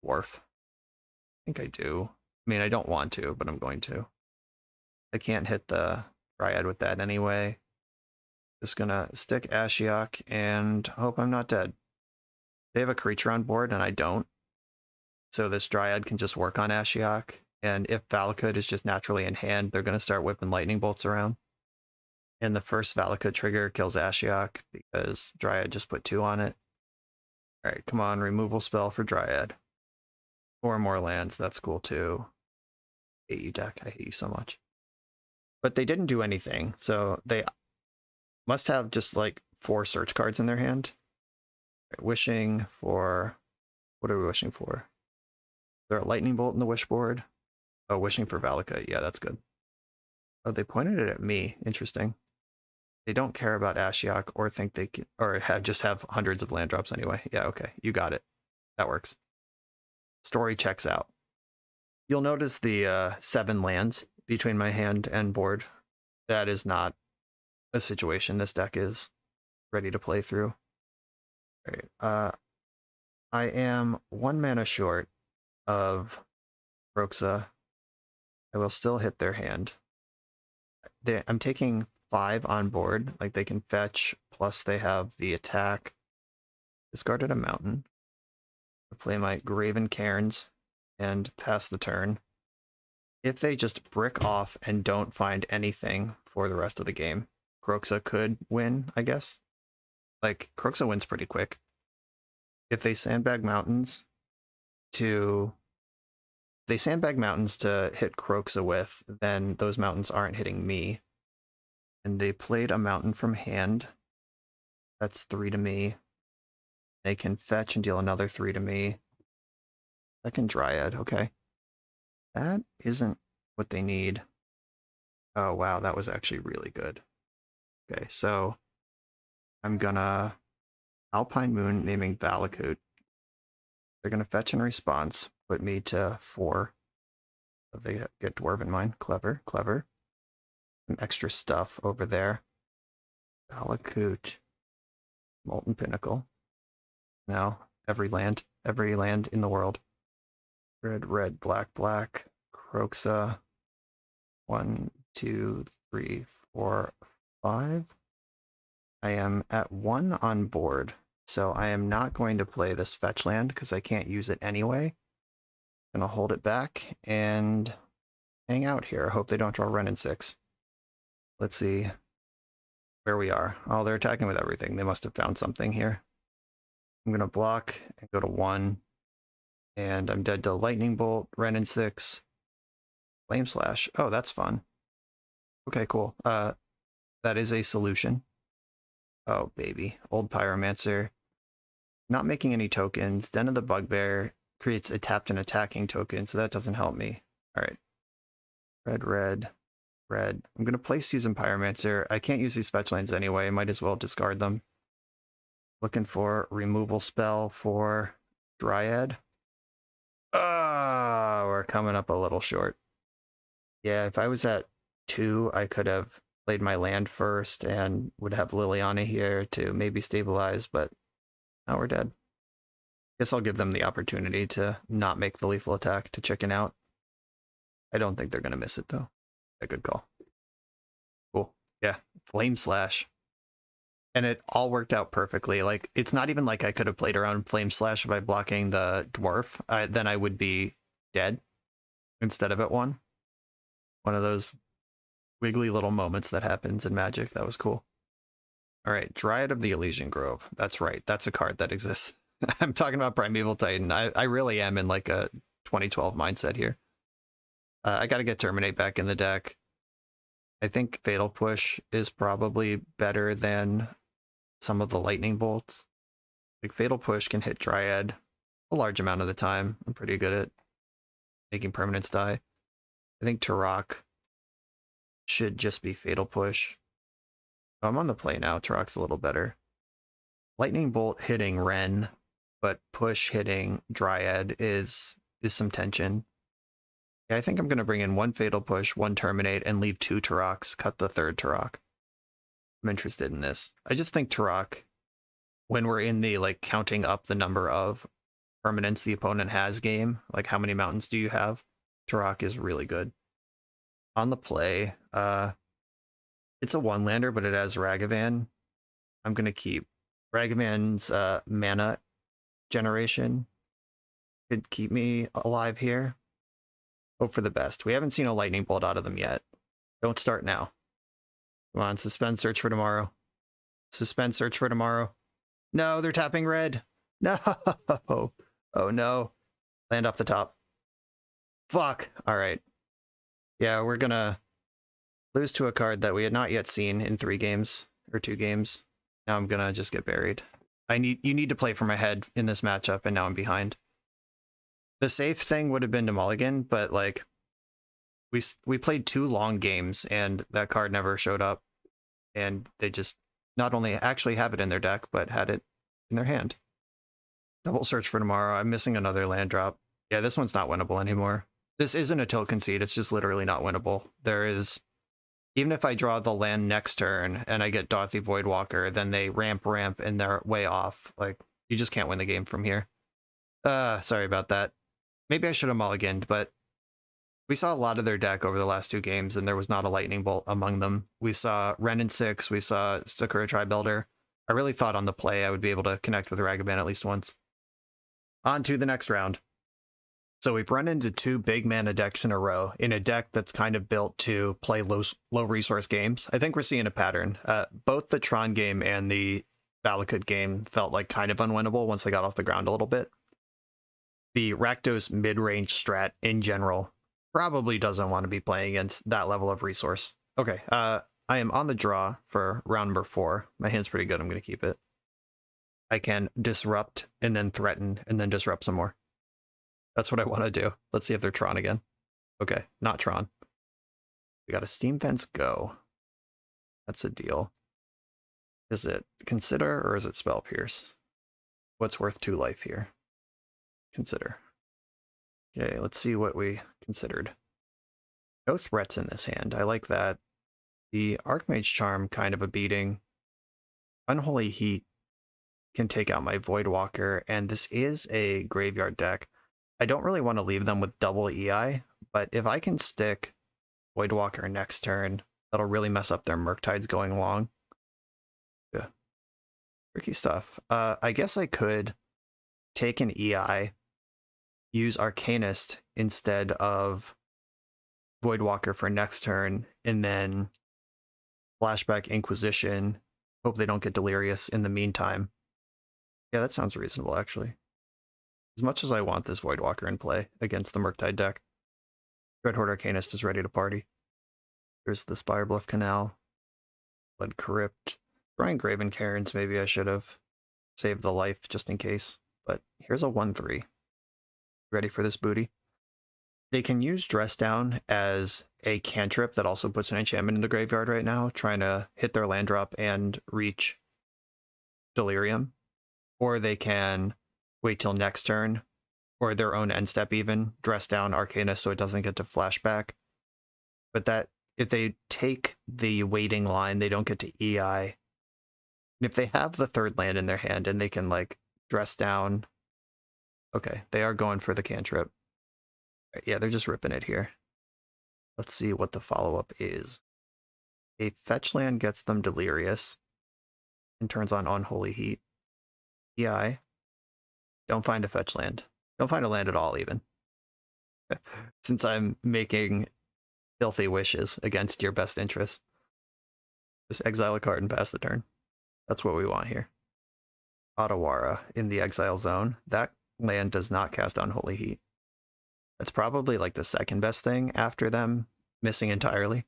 dwarf? I think I do. I mean, I don't want to, but I'm going to. I can't hit the Dryad with that anyway. Just gonna stick Ashiok and hope I'm not dead. They have a creature on board and I don't. So this Dryad can just work on Ashiok. And if Valakut is just naturally in hand, they're going to start whipping lightning bolts around. And the first Valakut trigger kills Ashiok because Dryad just put 2 on it. Alright, come on, removal spell for Dryad. 4 more lands, that's cool too. I hate you, deck. I hate you so much. But they didn't do anything, so they must have just like 4 search cards in their hand. Right, wishing for... What are we wishing for? Is there a lightning bolt in the wish board? Oh, wishing for Valakut. Yeah, that's good. Oh, they pointed it at me. Interesting. They don't care about Ashiok or think they can, or just have hundreds of land drops anyway. Yeah, okay. You got it. That works. Story checks out. You'll notice the 7 lands between my hand and board. That is not a situation this deck is ready to play through. All right. I am 1 mana short of Kroxa. I will still hit their hand. I'm taking 5 on board. Like, they can fetch, plus they have the attack. Discarded a mountain. I play my Graven Cairns and pass the turn. If they just brick off and don't find anything for the rest of the game, Kroxa could win, I guess. Like, Kroxa wins pretty quick. If they sandbag mountains to... If they sandbag mountains to hit Kroxa with, then those mountains aren't hitting me. And they played a mountain from hand. That's 3 to me. They can fetch and deal another 3 to me. Second Dryad, okay. That isn't what they need. Oh, wow, that was actually really good. Okay, so I'm gonna Alpine Moon naming Valakut. They're gonna fetch and response, put me to 4. If they get Dwarven Mine. Clever, clever. Some extra stuff over there. Valakut. Molten Pinnacle. Now, every land in the world. Red, red, black, black. Kroxa. 1, 2, 3, 4, 5. I am at 1 on board, so I am not going to play this fetch land because I can't use it anyway. I'm gonna hold it back and hang out here. I hope they don't draw Renin 6. Let's see where we are. Oh, they're attacking with everything. They must have found something here. I'm gonna block and go to 1, and I'm dead to Lightning Bolt, Renin 6, Flame Slash. Oh, that's fun. Okay, cool. That is a solution. Oh, baby. Old Pyromancer. Not making any tokens. Den of the Bugbear creates a tapped and attacking token, so that doesn't help me. All right. Red, red, red. I'm going to play Seasoned Pyromancer. I can't use these fetch lands anyway. Might as well discard them. Looking for removal spell for Dryad. Ah, we're coming up a little short. Yeah, if I was at 2, I could have played my land first and would have Liliana here to maybe stabilize, but now we're dead. Guess I'll give them the opportunity to not make the lethal attack to chicken out. I don't think they're going to miss it, though. A good call. Cool. Yeah, Flame Slash. And it all worked out perfectly. Like, it's not even like I could have played around Flame Slash by blocking the Dwarf. Then I would be dead instead of at 1. One of those wiggly little moments that happens in Magic. That was cool. All right, Dryad of the Elysian Grove. That's right. That's a card that exists. I'm talking about Primeval Titan. I really am in like a 2012 mindset here. I got to get Terminate back in the deck. I think Fatal Push is probably better than some of the Lightning Bolts. Like Fatal Push can hit Dryad a large amount of the time. I'm pretty good at making permanents die. I think Turok should just be Fatal Push. Oh, I'm on the play now. Turok's a little better. Lightning Bolt hitting Ren, but Push hitting Dryad is some tension. Yeah, I think I'm going to bring in 1 Fatal Push, 1 Terminate, and leave 2 Turoks, cut the 3rd Turok. I'm interested in this. I just think Turok, when we're in the like counting up the number of permanents the opponent has game, like how many mountains do you have? Turok is really good. On the play, it's a 1-lander, but it has Ragavan. I'm going to keep Ragavan's mana generation. Could keep me alive here. Hope for the best. We haven't seen a Lightning Bolt out of them yet. Don't start now. Come on, suspend, search for tomorrow. Suspend, search for tomorrow. No, they're tapping red. No. Oh, no. Land off the top. Fuck. All right. Yeah, we're going to lose to a card that we had not yet seen in 3 games or 2 games. Now I'm going to just get buried. You need to play for my head in this matchup, and now I'm behind. The safe thing would have been to mulligan, but like we played 2 long games and that card never showed up, and they just not only actually have it in their deck, but had it in their hand. Double search for tomorrow. I'm missing another land drop. Yeah, this one's not winnable anymore. This isn't a tilt concede. It's just literally not winnable. There is, even if I draw the land next turn and I get Dauthi Voidwalker, then they ramp and they're way off. Like, you just can't win the game from here. Sorry about that. Maybe I should have mulliganed, but we saw a lot of their deck over the last 2 games, and there was not a Lightning Bolt among them. We saw Renin 6, we saw Sakura Tri-Builder. I really thought on the play I would be able to connect with Ragavan at least once. On to the next round. So we've run into 2 big mana decks in a row, in a deck that's kind of built to play low resource games. I think we're seeing a pattern. Both the Tron game and the Valakut game felt like kind of unwinnable once they got off the ground a little bit. The Rakdos Midrange strat in general probably doesn't want to be playing against that level of resource. Okay, I am on the draw for round number 4. My hand's pretty good. I'm going to keep it. I can disrupt and then threaten and then disrupt some more. That's what I want to do. Let's see if they're Tron again. Okay, not Tron. We got a Steam Fence Go. That's a deal. Is it Consider or is it Spell Pierce? What's worth 2 life here? Consider. Okay, let's see what we considered. No threats in this hand. I like that. The Archmage Charm, kind of a beating. Unholy Heat can take out my Voidwalker, and this is a graveyard deck. I don't really want to leave them with double EI, but if I can stick Voidwalker next turn, that'll really mess up their Murktides going long. Yeah. Tricky stuff. I guess I could take an EI, use Arcanist instead of Voidwalker for next turn, and then flashback Inquisition. Hope they don't get Delirious in the meantime. Yeah, that sounds reasonable, actually. As much as I want this Voidwalker in play against the Murktide deck, Dreadhorde Arcanist is ready to party. There's the Spirebluff Canal. Blood Crypt. Drawing Graven Cairns, maybe I should have saved the life just in case. But here's a 1/3. Ready for this booty? They can use Dress Down as a cantrip that also puts an enchantment in the graveyard right now, trying to hit their land drop and reach Delirium. Or they can wait till next turn, or their own end step even, Dress Down Arcanist so it doesn't get to flashback. But that, if they take the waiting line, they don't get to EI. And if they have the 3rd land in their hand and they can, like, Dress Down... Okay, they are going for the cantrip. Yeah, they're just ripping it here. Let's see what the follow-up is. A fetch land gets them Delirious and turns on Unholy Heat. EI. Don't find a fetch land. Don't find a land at all, even. Since I'm making filthy wishes against your best interests. Just exile a card and pass the turn. That's what we want here. Otawara in the exile zone. That land does not cast Unholy Heat. That's probably like the second best thing after them missing entirely.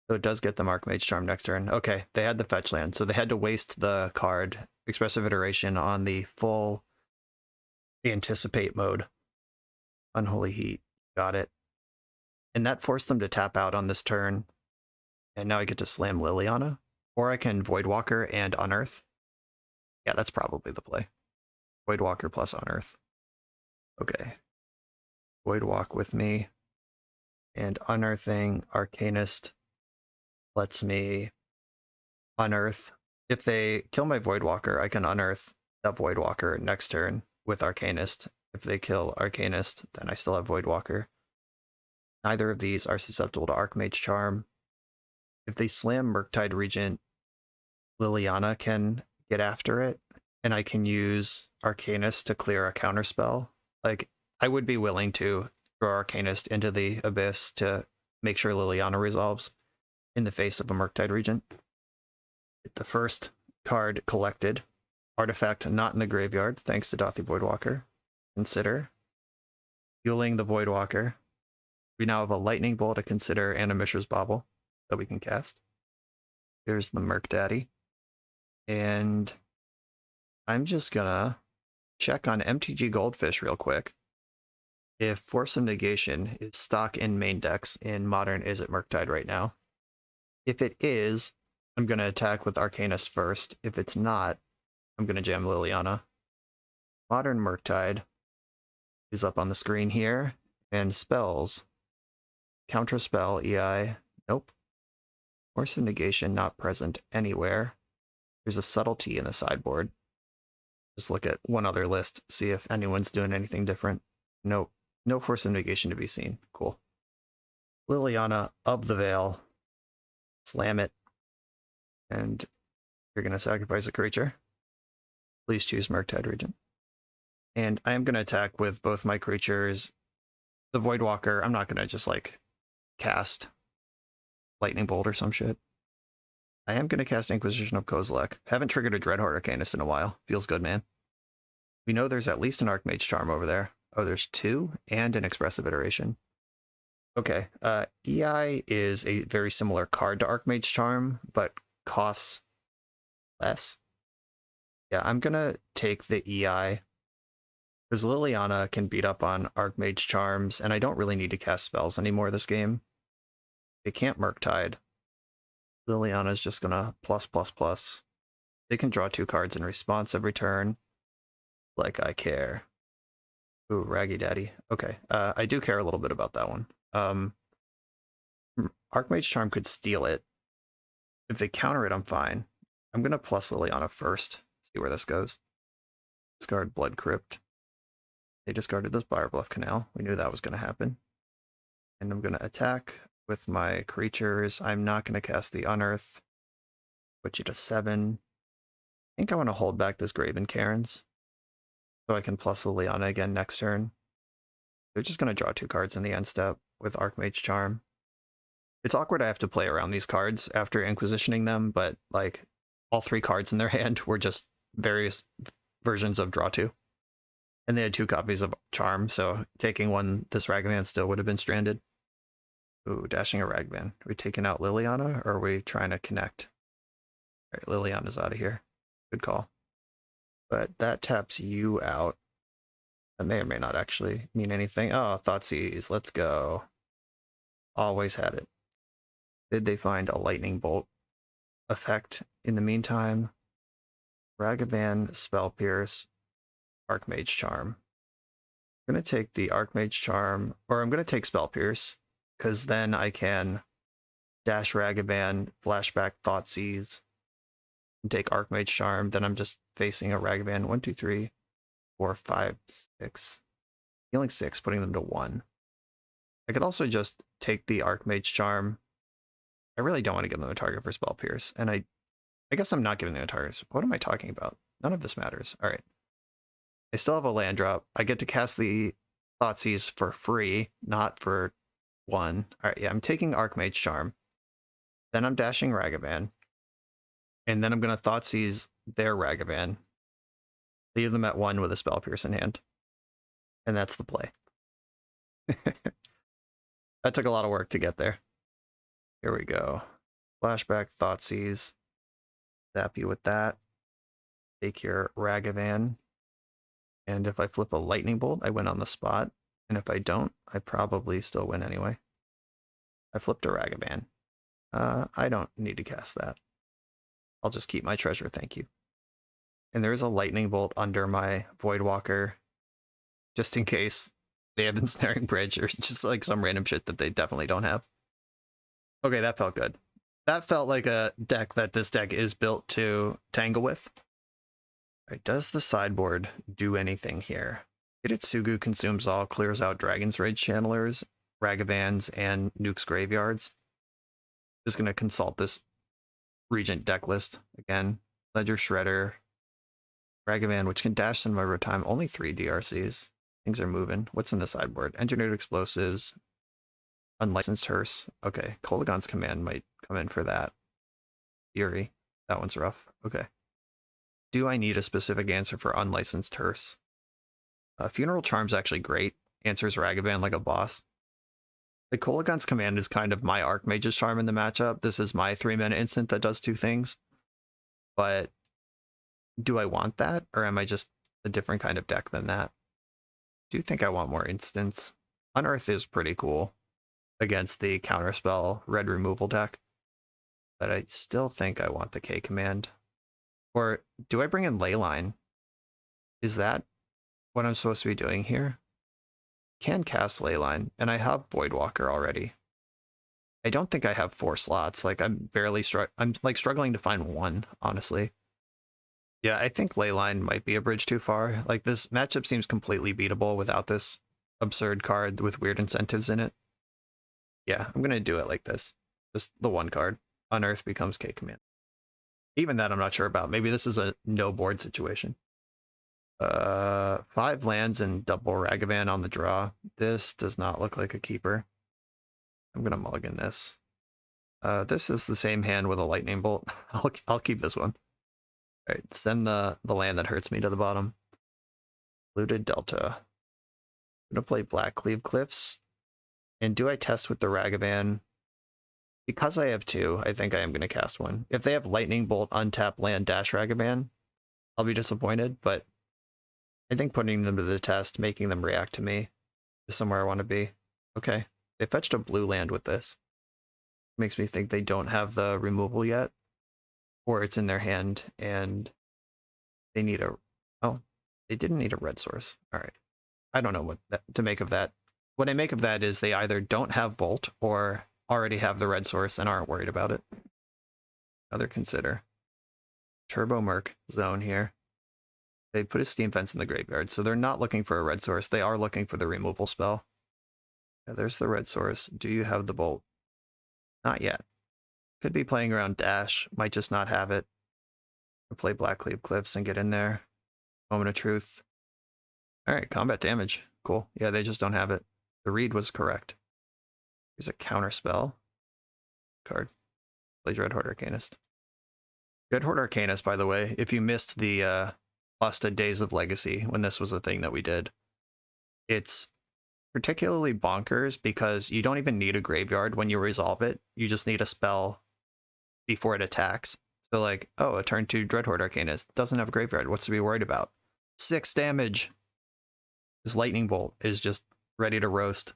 So it does get them Archmage Charm next turn. Okay, they had the fetch land, so they had to waste the card Expressive Iteration on the full Anticipate mode. Unholy Heat. Got it. And that forced them to tap out on this turn. And now I get to slam Liliana. Or I can Voidwalker and Unearth. Yeah, that's probably the play. Voidwalker plus Unearth. Okay. Voidwalk with me. And Unearthing Arcanist lets me Unearth. If they kill my Voidwalker, I can Unearth that Voidwalker next turn with Arcanist. If they kill Arcanist, then I still have Voidwalker. Neither of these are susceptible to Archmage Charm. If they slam Murktide Regent, Liliana can get after it, and I can use Arcanist to clear a counterspell. Like, I would be willing to throw Arcanist into the Abyss to make sure Liliana resolves in the face of a Murktide Regent. The first card collected. Artifact not in the graveyard, thanks to Dothi Voidwalker. Consider. Fueling the Voidwalker. We now have a Lightning Bolt to consider and a Mishra's Bauble that we can cast. Here's the Murk Daddy. And I'm just gonna check on MTG Goldfish real quick. If Force of Negation is stock in main decks in Modern Izzet Murktide right now. If it is, I'm gonna attack with Arcanist first. If it's not, I'm gonna jam Liliana. Modern Murktide is up on the screen here. And spells. Counterspell, EI. Nope. Force of Negation not present anywhere. There's a Subtlety in the sideboard. Just look at one other list, see if anyone's doing anything different. Nope. No Force of Negation to be seen. Cool. Liliana of the Veil. Slam it. And you're going to sacrifice a creature. Please choose Murktide Regent. And I am going to attack with both my creatures. The Voidwalker, I'm not going to just like cast Lightning Bolt or some shit. I am going to cast Inquisition of Kozilek. Haven't triggered a Dreadhorde Arcanist in a while. Feels good, man. We know there's at least an Archmage Charm over there. Oh, there's 2 and an Expressive Iteration. Okay, EI is a very similar card to Archmage Charm, but costs less. Yeah, I'm going to take the EI Because Liliana can beat up on Archmage Charms, and I don't really need to cast spells anymore this game. They can't Murktide. Liliana's just gonna plus plus plus. They can draw 2 cards in response every turn. Like I care. Ooh, Raggy Daddy. Okay, I do care a little bit about that one. Archmage Charm could steal it. If they counter it, I'm fine. I'm gonna plus Liliana first. See where this goes. Discard Blood Crypt. They discarded this Fire Bluff Canal. We knew that was gonna happen. And I'm gonna attack with my creatures. I'm not gonna cast the Unearth. Put you to 7. I think I want to hold back this Graven Cairns so I can plus Liliana again next turn. They're just going to draw 2 cards in the end step with Archmage Charm. It's awkward I have to play around these cards after Inquisitioning them, but like all 3 cards in their hand were just various versions of draw 2. And they had 2 copies of Charm, so taking one, this Ragavan still would have been stranded. Ooh, dashing a Ragavan. Are we taking out Liliana, or are we trying to connect? All right, Liliana's out of here. Good call. But that taps you out. That may or may not actually mean anything. Oh, Thoughtseize. Let's go. Always had it. Did they find a lightning bolt effect in the meantime? Ragavan, Spell Pierce, Archmage Charm. I'm going to take the Archmage Charm, or I'm going to take Spell Pierce, because then I can dash Ragavan, flashback Thoughtseize, and take Archmage Charm. Then I'm just facing a Ragavan. 1, 2, 3, 4, 5, 6. Healing 6, putting them to 1. I could also just take the Archmage Charm. I really don't want to give them a target for Spell Pierce, and I guess I'm not giving them a target. What am I talking about? None of this matters. All right. I still have a land drop. I get to cast the Thoughtseize for free, not for 1. All right, yeah, I'm taking Archmage Charm. Then I'm dashing Ragavan. And then I'm going to Thoughtseize their Ragavan. Leave them at 1 with a Spell Pierce in hand. And that's the play. That took a lot of work to get there. Here we go. Flashback, Thoughtseize. Zap you with that. Take your Ragavan. And if I flip a Lightning Bolt, I win on the spot. And if I don't, I probably still win anyway. I flipped a Ragavan. I don't need to cast that. I'll just keep my treasure, thank you. And there's a Lightning Bolt under my Voidwalker, just in case they have Ensnaring Bridge or just like some random shit that they definitely don't have. Okay, that felt good. That felt like a deck that this deck is built to tangle with. All right, does the sideboard do anything here? Hitotsugu consumes all, clears out Dragon's Rage Channelers, Ragavans, and Nuke's Graveyards. Just going to consult this Regent deck list again. Ledger Shredder, Ragavan, which can dash some over time. Only 3 DRCs. Things are moving. What's in the sideboard? Engineered Explosives, Unlicensed Hearse. Okay, Kolagon's Command might come in for that. Fury. That one's rough. Okay. Do I need a specific answer for Unlicensed Hearse? Funeral Charm's actually great. Answers Ragavan like a boss. The Kolagon's Command is kind of my Archmage's Charm in the matchup. This is my 3-mana instant that does 2 things. But do I want that? Or am I just a different kind of deck than that? I do think I want more instants. Unearth is pretty cool against the counterspell red removal deck. But I still think I want the K command. Or do I bring in Leyline? Is that what I'm supposed to be doing here? Can cast Leyline, and I have Voidwalker already. I don't think I have 4 slots. Like I'm like struggling to find 1, honestly. Yeah, I think Leyline might be a bridge too far. Like this matchup seems completely beatable without this absurd card with weird incentives in it. Yeah, I'm gonna do it like this. Just the 1 card. Unearth becomes K command. Even that I'm not sure about. Maybe this is a no board situation. 5 lands and double Ragavan on the draw. This does not look like a keeper. I'm gonna mulligan this. This is the same hand with a lightning bolt. I'll keep this one. All right, send the land that hurts me to the bottom. Looted Delta. I'm gonna play Black Cleave Cliffs. And do I test with the Ragavan? Because I have 2, I think I am gonna cast 1. If they have lightning bolt, untap land, dash Ragavan, I'll be disappointed, but I think putting them to the test, making them react to me, is somewhere I want to be. Okay, they fetched a blue land with this. Makes me think they don't have the removal yet, or it's in their hand and they need a... Oh, they didn't need a red source. All right. I don't know what to make of that. What I make of that is they either don't have Bolt or already have the red source and aren't worried about it. Another consider. Turbo Merc zone here. They put a Steam Fence in the graveyard, so they're not looking for a red source. They are looking for the removal spell. Yeah, there's the red source. Do you have the Bolt? Not yet. Could be playing around Dash. Might just not have it. I'll play Blackcleave Cliffs and get in there. Moment of Truth. All right, combat damage. Cool. Yeah, they just don't have it. The read was correct. Here's a counter spell card. Play Dreadhorde Arcanist. Dreadhorde Arcanist, by the way, if you missed the Lost Days of Legacy when this was a thing that we did, it's particularly bonkers because you don't even need a graveyard when you resolve it. You just need a spell before it attacks. So like, oh, a turn 2 Dreadhorde Arcanist doesn't have a graveyard. What's to be worried about? 6 damage. This Lightning Bolt is just ready to roast.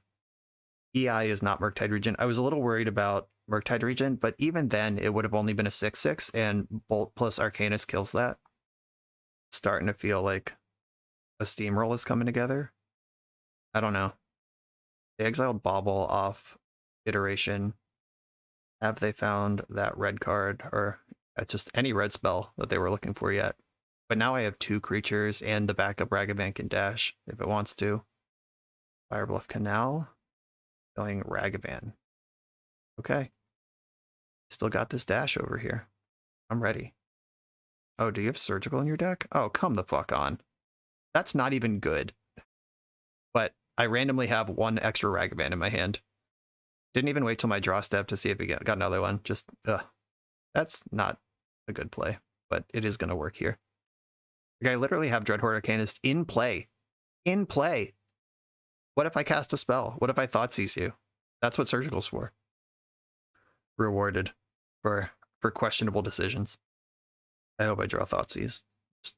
EI is not Murktide Regent. I was a little worried about Murktide Regent, but even then it would have only been a 6/6 and Bolt plus Arcanist kills that. It's starting to feel like a steamroll is coming together. I don't know. They exiled Bauble off Iteration. Have they found that red card or just any red spell that they were looking for yet? But now I have 2 creatures and the backup Ragavan can dash if it wants to. Firebluff Canal. Going Ragavan. Okay. Still got this dash over here. I'm ready. Oh, do you have Surgical in your deck? Oh, come the fuck on. That's not even good. But I randomly have 1 extra Ragavan in my hand. Didn't even wait till my draw step to see if we got another one. Just, that's not a good play, but it is going to work here. Like, I literally have Dreadhorde Arcanist in play. In play. What if I cast a spell? What if I Thoughtseize you? That's what Surgical's for. Rewarded for questionable decisions. I hope I draw Thoughtseize.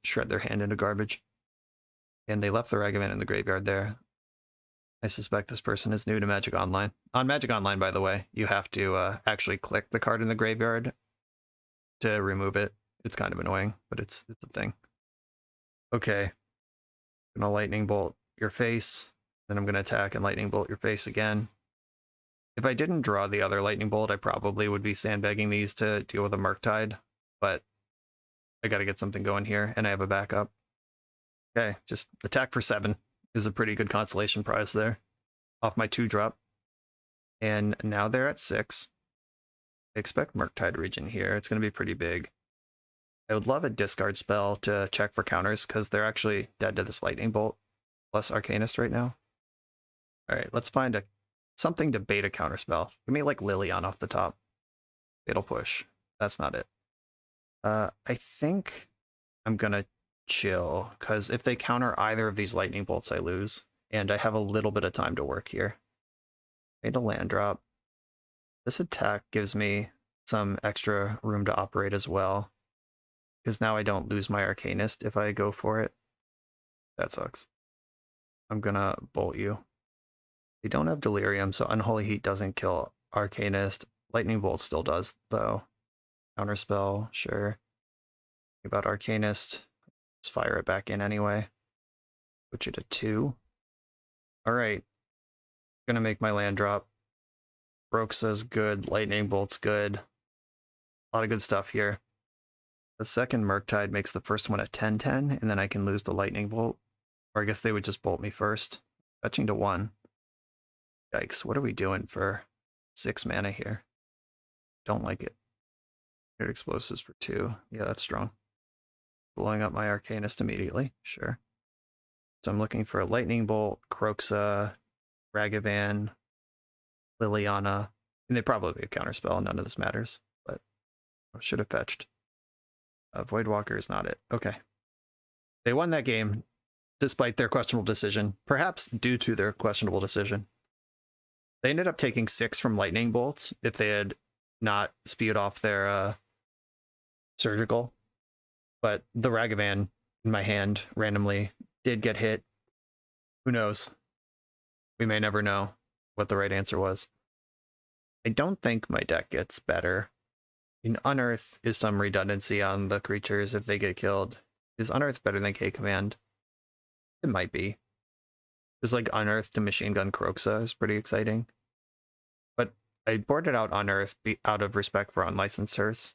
Shred their hand into garbage. And they left the Ragavan in the graveyard there. I suspect this person is new to Magic Online. On Magic Online, by the way, you have to actually click the card in the graveyard to remove it. It's kind of annoying, but it's a thing. Okay. I'm gonna Lightning Bolt your face. Then I'm going to attack and Lightning Bolt your face again. If I didn't draw the other Lightning Bolt, I probably would be sandbagging these to deal with a Murktide. But I got to get something going here, and I have a backup. Okay, just attack for 7 is a pretty good consolation prize there. Off my 2-drop. And now they're at 6. I expect Murktide Regent here. It's going to be pretty big. I would love a discard spell to check for counters, because they're actually dead to this Lightning Bolt plus Arcanist right now. All right, let's find something to bait a counterspell. Give me like Liliana off the top. It'll push. That's not it. I think I'm gonna chill because if they counter either of these lightning bolts, I lose, and I have a little bit of time to work here. Made a land drop. This attack gives me some extra room to operate as well, because now I don't lose my Arcanist if I go for it. That sucks. I'm gonna bolt you. They don't have Delirium, so Unholy Heat doesn't kill Arcanist. Lightning Bolt still does, though. Counterspell, sure. About Arcanist. Let's fire it back in anyway. Put you to 2. Alright. Gonna make my land drop. Kroxa's good. Lightning Bolt's good. A lot of good stuff here. The second Murktide makes the first one a 10-10, and then I can lose the Lightning Bolt. Or I guess they would just bolt me first. Fetching to 1. Yikes, what are we doing for 6 mana here? Don't like it. Weird Explosives for 2. Yeah, that's strong. Blowing up my Arcanist immediately. Sure. So I'm looking for a Lightning Bolt, Kroxa, Ragavan, Liliana. And they probably have Counterspell. None of this matters. But I should have fetched. Voidwalker is not it. Okay. They won that game despite their questionable decision. Perhaps due to their questionable decision. They ended up taking 6 from Lightning Bolts if they had not spewed off their Surgical. But the Ragavan in my hand randomly did get hit. Who knows? We may never know what the right answer was. I don't think my deck gets better. Unearth is some redundancy on the creatures if they get killed. Is Unearth better than K-Command? It might be. Just like Unearth to Machine Gun Kroxa is pretty exciting. But I boarded out Unearth out of respect for unlicensors.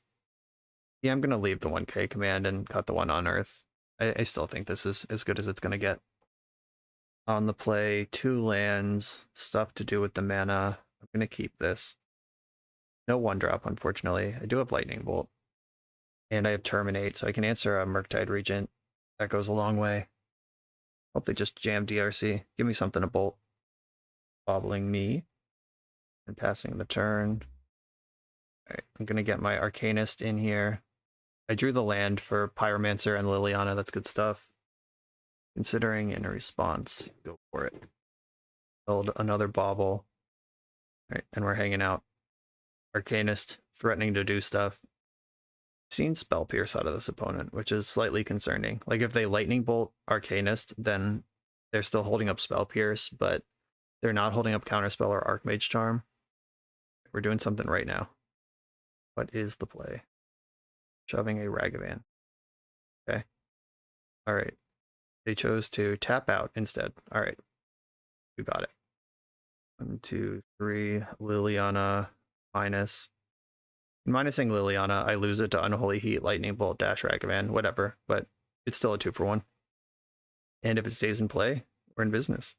Yeah, I'm going to leave the 1K command and cut the one Unearth. I still think this is as good as it's going to get. On the play, 2 lands, stuff to do with the mana. I'm going to keep this. No 1-drop, unfortunately. I do have Lightning Bolt. And I have Terminate, so I can answer a Murktide Regent. That goes a long way. Hope they just jam DRC. Give me something to bolt. Bobbling me. And passing the turn. Alright, I'm going to get my Arcanist in here. I drew the land for Pyromancer and Liliana. That's good stuff. Considering in a response, go for it. Build another Bauble. Alright, and we're hanging out. Arcanist threatening to do stuff. Seen Spell Pierce out of this opponent, which is slightly concerning. Like if they Lightning Bolt Arcanist, then they're still holding up Spell Pierce, but they're not holding up Counterspell or Archmage Charm. We're doing something right now. What is the play? Shoving a Ragavan. Okay. Alright. They chose to tap out instead. Alright. We got it. 1, 2, 3. Liliana minus. In minusing Liliana, I lose it to Unholy Heat, Lightning Bolt, Dash Ragavan, whatever, but it's still a 2-for-1. And if it stays in play, we're in business.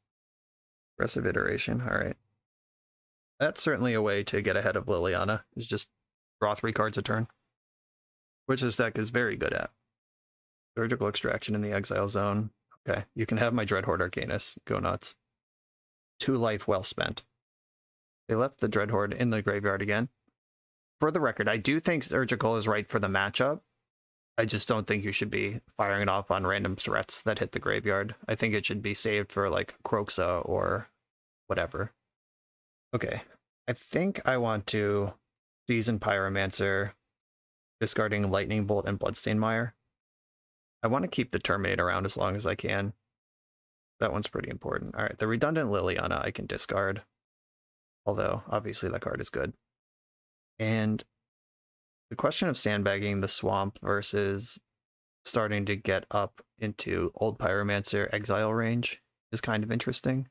Aggressive iteration, alright. That's certainly a way to get ahead of Liliana, is just draw 3 cards a turn. Which this deck is very good at. Surgical Extraction in the Exile Zone. Okay, you can have my Dreadhorde Arcanist. Go nuts. 2 life well spent. They left the Dreadhorde in the graveyard again. For the record, I do think Surgical is right for the matchup. I just don't think you should be firing it off on random threats that hit the graveyard. I think it should be saved for like Kroxa or whatever. Okay, I think I want to Season Pyromancer, discarding Lightning Bolt and Bloodstained Mire. I want to keep the Terminate around as long as I can. That one's pretty important. Alright, the redundant Liliana I can discard. Although, obviously that card is good. And the question of sandbagging the swamp versus starting to get up into old Pyromancer exile range is kind of interesting.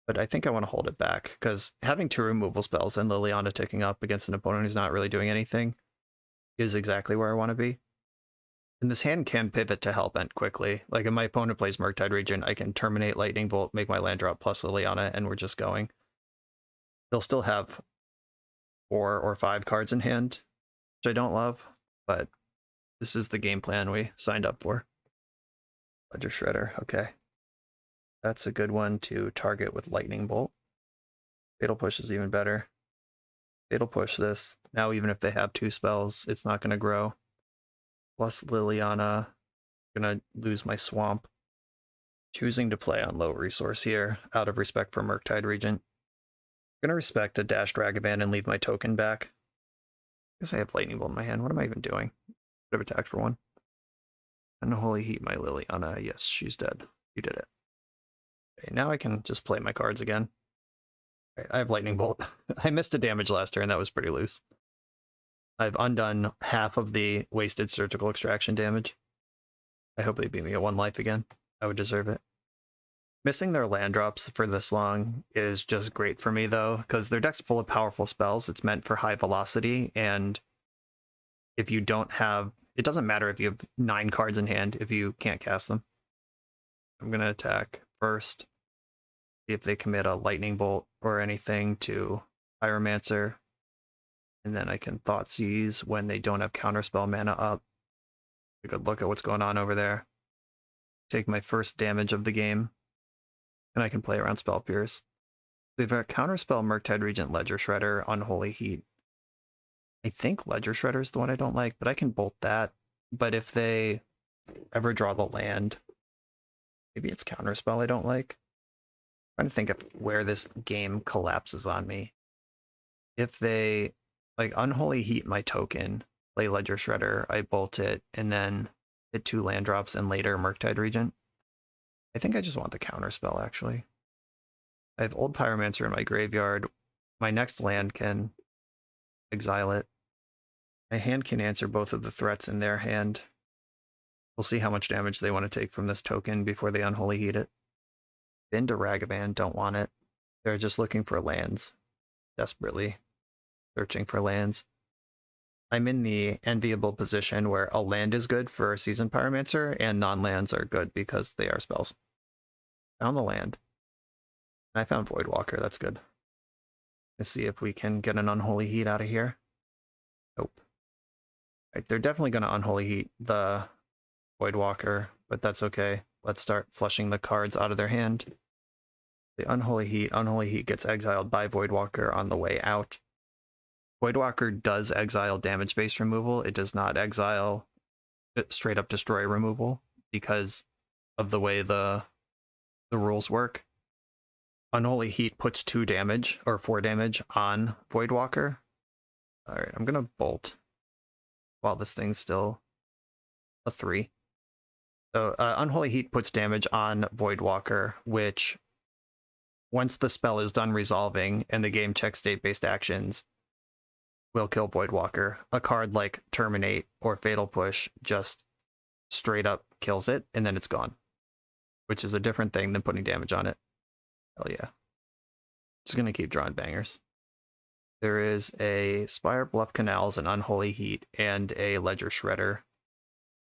But I think I want to hold it back, because having 2 removal spells and Liliana ticking up against an opponent who's not really doing anything is exactly where I want to be. And this hand can pivot to Hellbent quickly. Like if my opponent plays Murktide Regent, I can terminate Lightning Bolt, make my land drop plus Liliana, and we're just going. They'll still have 4 or 5 cards in hand, which I don't love, but this is the game plan we signed up for. Ledger Shredder, okay. That's a good one to target with Lightning Bolt. Fatal Push is even better. Fatal Push this. Now even if they have 2 spells, it's not going to grow. Plus Liliana. I'm going to lose my Swamp. Choosing to play on low resource here, out of respect for Murktide Regent. I'm going to respect a Dashed Ragavan and leave my token back. I guess I have Lightning Bolt in my hand. What am I even doing? Could have attacked for 1. Unholy Heat my Liliana. Yes, she's dead. You did it. Okay, now I can just play my cards again. Right, I have Lightning Bolt. I missed a damage last turn. That was pretty loose. I've undone half of the wasted Surgical Extraction damage. I hope they beat me at 1 life again. I would deserve it. Missing their land drops for this long is just great for me, though, because their deck's full of powerful spells. It's meant for high velocity, and if you don't have... It doesn't matter if you have 9 cards in hand if you can't cast them. I'm going to attack first. See if they commit a Lightning Bolt or anything to Pyromancer. And then I can Thoughtseize when they don't have Counterspell mana up. Take a good look at what's going on over there. Take my first damage of the game. And I can play around Spell Pierce. We've got Counterspell, Murktide Regent, Ledger Shredder, Unholy Heat. I think Ledger Shredder is the one I don't like, but I can bolt that. But if they ever draw the land, maybe it's Counterspell I don't like. I'm trying to think of where this game collapses on me. If they, like, Unholy Heat my token, play Ledger Shredder, I bolt it, and then hit 2 land drops and later Murktide Regent. I think I just want the counter spell, actually. I have Old Pyromancer in my graveyard. My next land can exile it. My hand can answer both of the threats in their hand. We'll see how much damage they want to take from this token before they Unholy Heat it. Into Ragavan, don't want it. They're just looking for lands. Desperately searching for lands. I'm in the enviable position where a land is good for a Seasoned Pyromancer and non-lands are good because they are spells. Found the land. I found Voidwalker, that's good. Let's see if we can get an Unholy Heat out of here. Nope. Right, they're definitely going to Unholy Heat the Voidwalker, but that's okay. Let's start flushing the cards out of their hand. The Unholy Heat gets exiled by Voidwalker on the way out. Voidwalker does exile damage-based removal. It does not exile straight-up destroy removal because of the way the rules work. Unholy Heat puts 2 damage, or 4 damage, on Voidwalker. Alright, I'm gonna bolt while this thing's still a 3. So Unholy Heat puts damage on Voidwalker, which, once the spell is done resolving and the game checks state-based actions, will kill Voidwalker. A card like Terminate or Fatal Push just straight up kills it, and then it's gone. Which is a different thing than putting damage on it. Hell yeah. Just gonna keep drawing bangers. There is a Spire Bluff Canals, an Unholy Heat, and a Ledger Shredder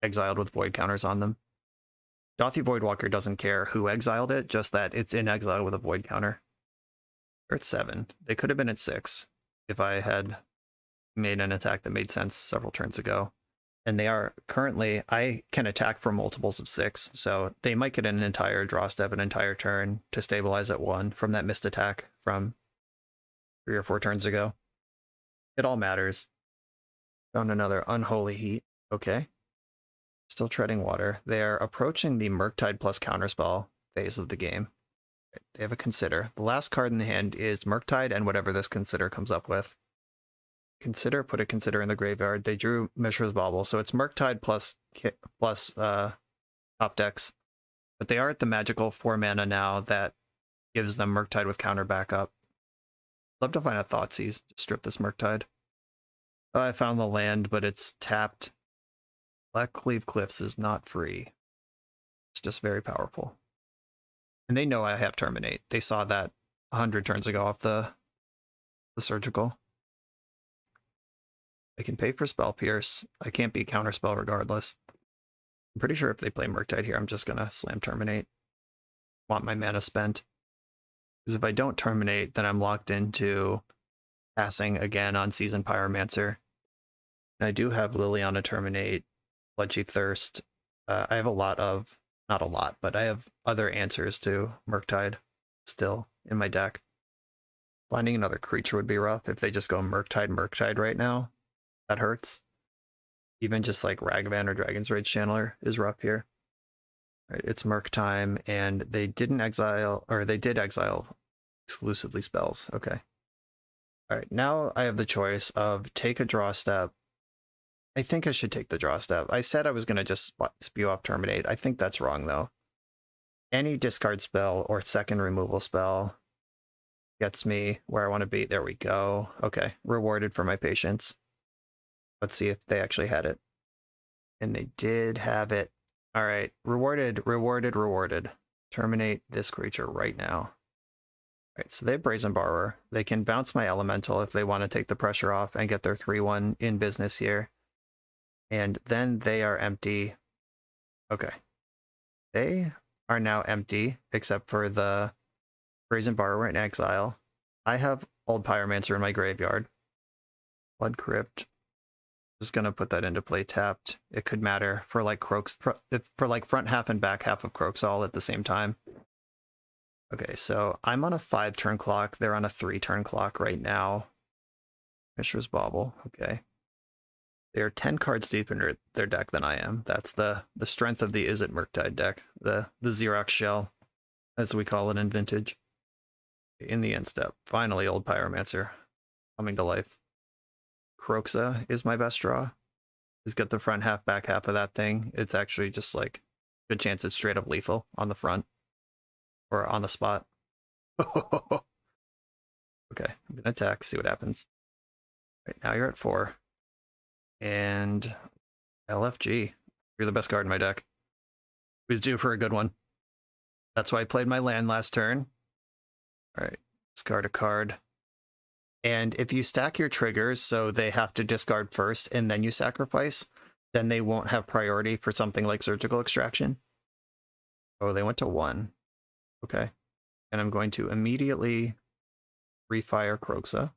exiled with void counters on them. Dauthi Voidwalker doesn't care who exiled it, just that it's in exile with a void counter. They're at 7. They could have been at 6 if I had made an attack that made sense several turns ago. And they are currently, I can attack for multiples of 6, so they might get an entire draw step, an entire turn to stabilize at 1 from that missed attack from 3 or 4 turns ago. It all matters. Found another Unholy Heat. Okay. Still treading water. They're approaching the Murktide plus Counterspell phase of the game. They have a Consider. The last card in the hand is Murktide and whatever this Consider comes up with. Consider, put a Consider in the graveyard. They drew Mishra's Bauble, so it's Murktide plus top decks. But they are at the magical 4 mana now that gives them Murktide with counter backup. Love to find a Thoughtseize to strip this Murktide. Oh, I found the land, but it's tapped. Blackcleave Cliffs is not free. It's just very powerful. And they know I have Terminate. They saw that 100 turns ago off the Surgical. I can pay for Spell Pierce. I can't be Counterspell regardless. I'm pretty sure if they play Murktide here, I'm just going to slam Terminate. Want my mana spent. Because if I don't Terminate, then I'm locked into passing again on Seasoned Pyromancer. And I do have Liliana Terminate, Bloodchief Thirst. I have a lot of, not a lot, but I have other answers to Murktide still in my deck. Finding another creature would be rough if they just go Murktide right now. That hurts. Even just like Ragavan or Dragon's Rage Channeler is rough here. Right, it's Murk time, and they didn't exile, or they did exile exclusively spells. Okay. All right, now I have the choice of take a draw step. I think I should take the draw step. I said I was going to just spew off Terminate. I think that's wrong, though. Any discard spell or second removal spell gets me where I want to be. There we go. Okay, rewarded for my patience. Let's see if they actually had it. And they did have it. All right, rewarded. Terminate this creature right now. All right, so they have Brazen Borrower. They can bounce my Elemental if they want to take the pressure off and get their 3/1 in business here. And then they are empty. Okay. They are now empty, except for the Brazen Borrower in exile. I have Old Pyromancer in my graveyard. Blood Crypt. Just gonna put that into play tapped. It could matter for like for like front half and back half of Kroxa all at the same time. Okay, so I'm on a 5-turn clock. They're on a 3-turn clock right now. Mishra's Bauble. Okay. They're 10 cards deep in their deck than I am. That's the strength of the Is It Murktide deck. The Xerox shell, as we call it in Vintage. In the end step, finally Old Pyromancer coming to life. Kroxa is my best draw. Just get the front half, back half of that thing. It's actually just like Good chance it's straight up lethal on the front or on the spot. Okay, I'm gonna attack, see what happens. Right now you're at 4. And LFG. You're the best card in my deck. He was due for a good one. That's why I played my land last turn. Alright, discard a card. And if you stack your triggers so they have to discard first and then you sacrifice, then they won't have priority for something like surgical extraction. Oh, they went to 1. Okay. And I'm going to immediately refire Kroxa.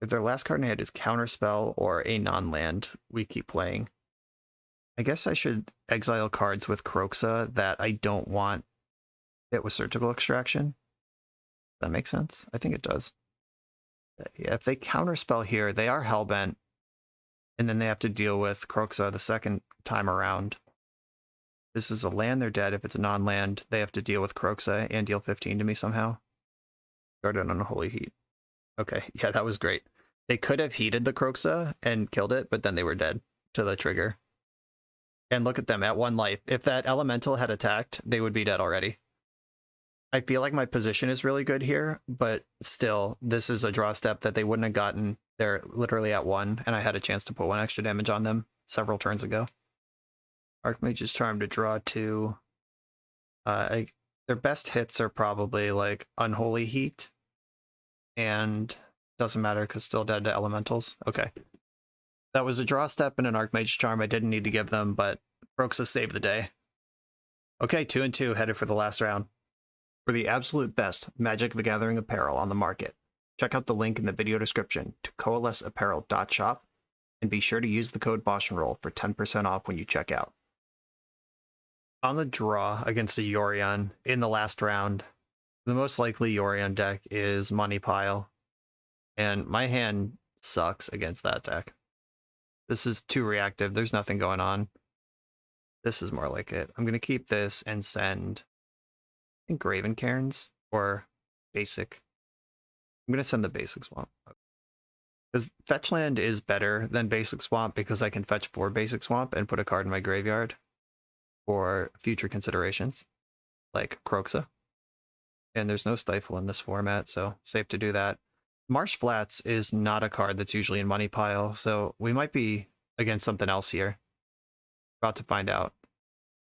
If their last card in hand is Counterspell or a non-land, we keep playing. I guess I should exile cards with Kroxa that I don't want hit with surgical extraction. Does that make sense? I think it does. Yeah, if they Counterspell here, they are Hellbent, and then they have to deal with Kroxa the second time around. This is a land, they're dead. If it's a non-land, they have to deal with Kroxa and deal 15 to me somehow. Guarded Unholy Heat. Okay, yeah, that was great. They could have heated the Kroxa and killed it, but then they were dead to the trigger. And look at them at 1 life. If that elemental had attacked, they would be dead already. I feel like my position is really good here, but still, this is a draw step that they wouldn't have gotten. They're literally at 1, and I had a chance to put 1 extra damage on them several turns ago. Archmage's Charm to draw 2. Their best hits are probably like Unholy Heat, and doesn't matter because still dead to elementals. Okay. That was a draw step and an Archmage's Charm I didn't need to give them, but Kroxa saved the day. Okay, 2 and 2 headed for the last round. For the absolute best Magic the Gathering apparel on the market, check out the link in the video description to coalesceapparel.shop, and be sure to use the code BoshNRoll for 10% off when you check out. On the draw against a Yorion in the last round, the most likely Yorion deck is Money Pile, and my hand sucks against that deck. This is too reactive. There's nothing going on. This is more like it. I'm going to keep this and send, I think, Graven Cairns or Basic. I'm going to send the Basic Swamp. Because Fetch Land is better than Basic Swamp because I can fetch 4 Basic Swamp and put a card in my graveyard for future considerations, like Kroxa. And there's no Stifle in this format, so safe to do that. Marsh Flats is not a card that's usually in Money Pile, so we might be against something else here. About to find out.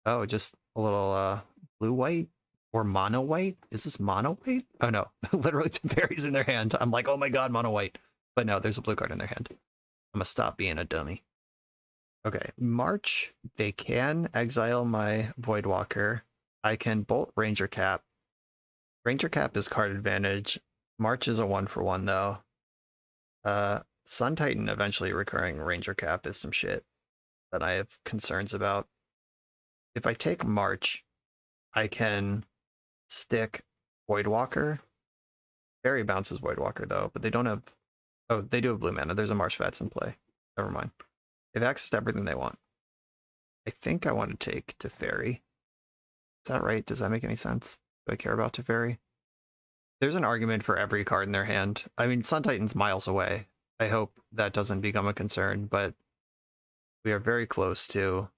Oh, just a little blue-white or mono-white? Is this mono-white? Oh no, literally 2 berries in their hand. I'm like, oh my god, mono-white. But no, there's a blue card in their hand. I'm gonna stop being a dummy. Okay, March, they can exile my Voidwalker. I can bolt Ranger Cap. Ranger Cap is card advantage. March is a 1-for-1 though. Sun Titan eventually recurring Ranger Cap is some shit that I have concerns about. If I take March, I can stick Voidwalker. Fairy bounces Voidwalker though, but they don't have... Oh, they do have blue mana. There's a Marsh Vats in play. Never mind. They've accessed everything they want. I think I want to take Teferi. Is that right? Does that make any sense? Do I care about Teferi? There's an argument for every card in their hand. I mean, Sun Titan's miles away. I hope that doesn't become a concern, but we are very close to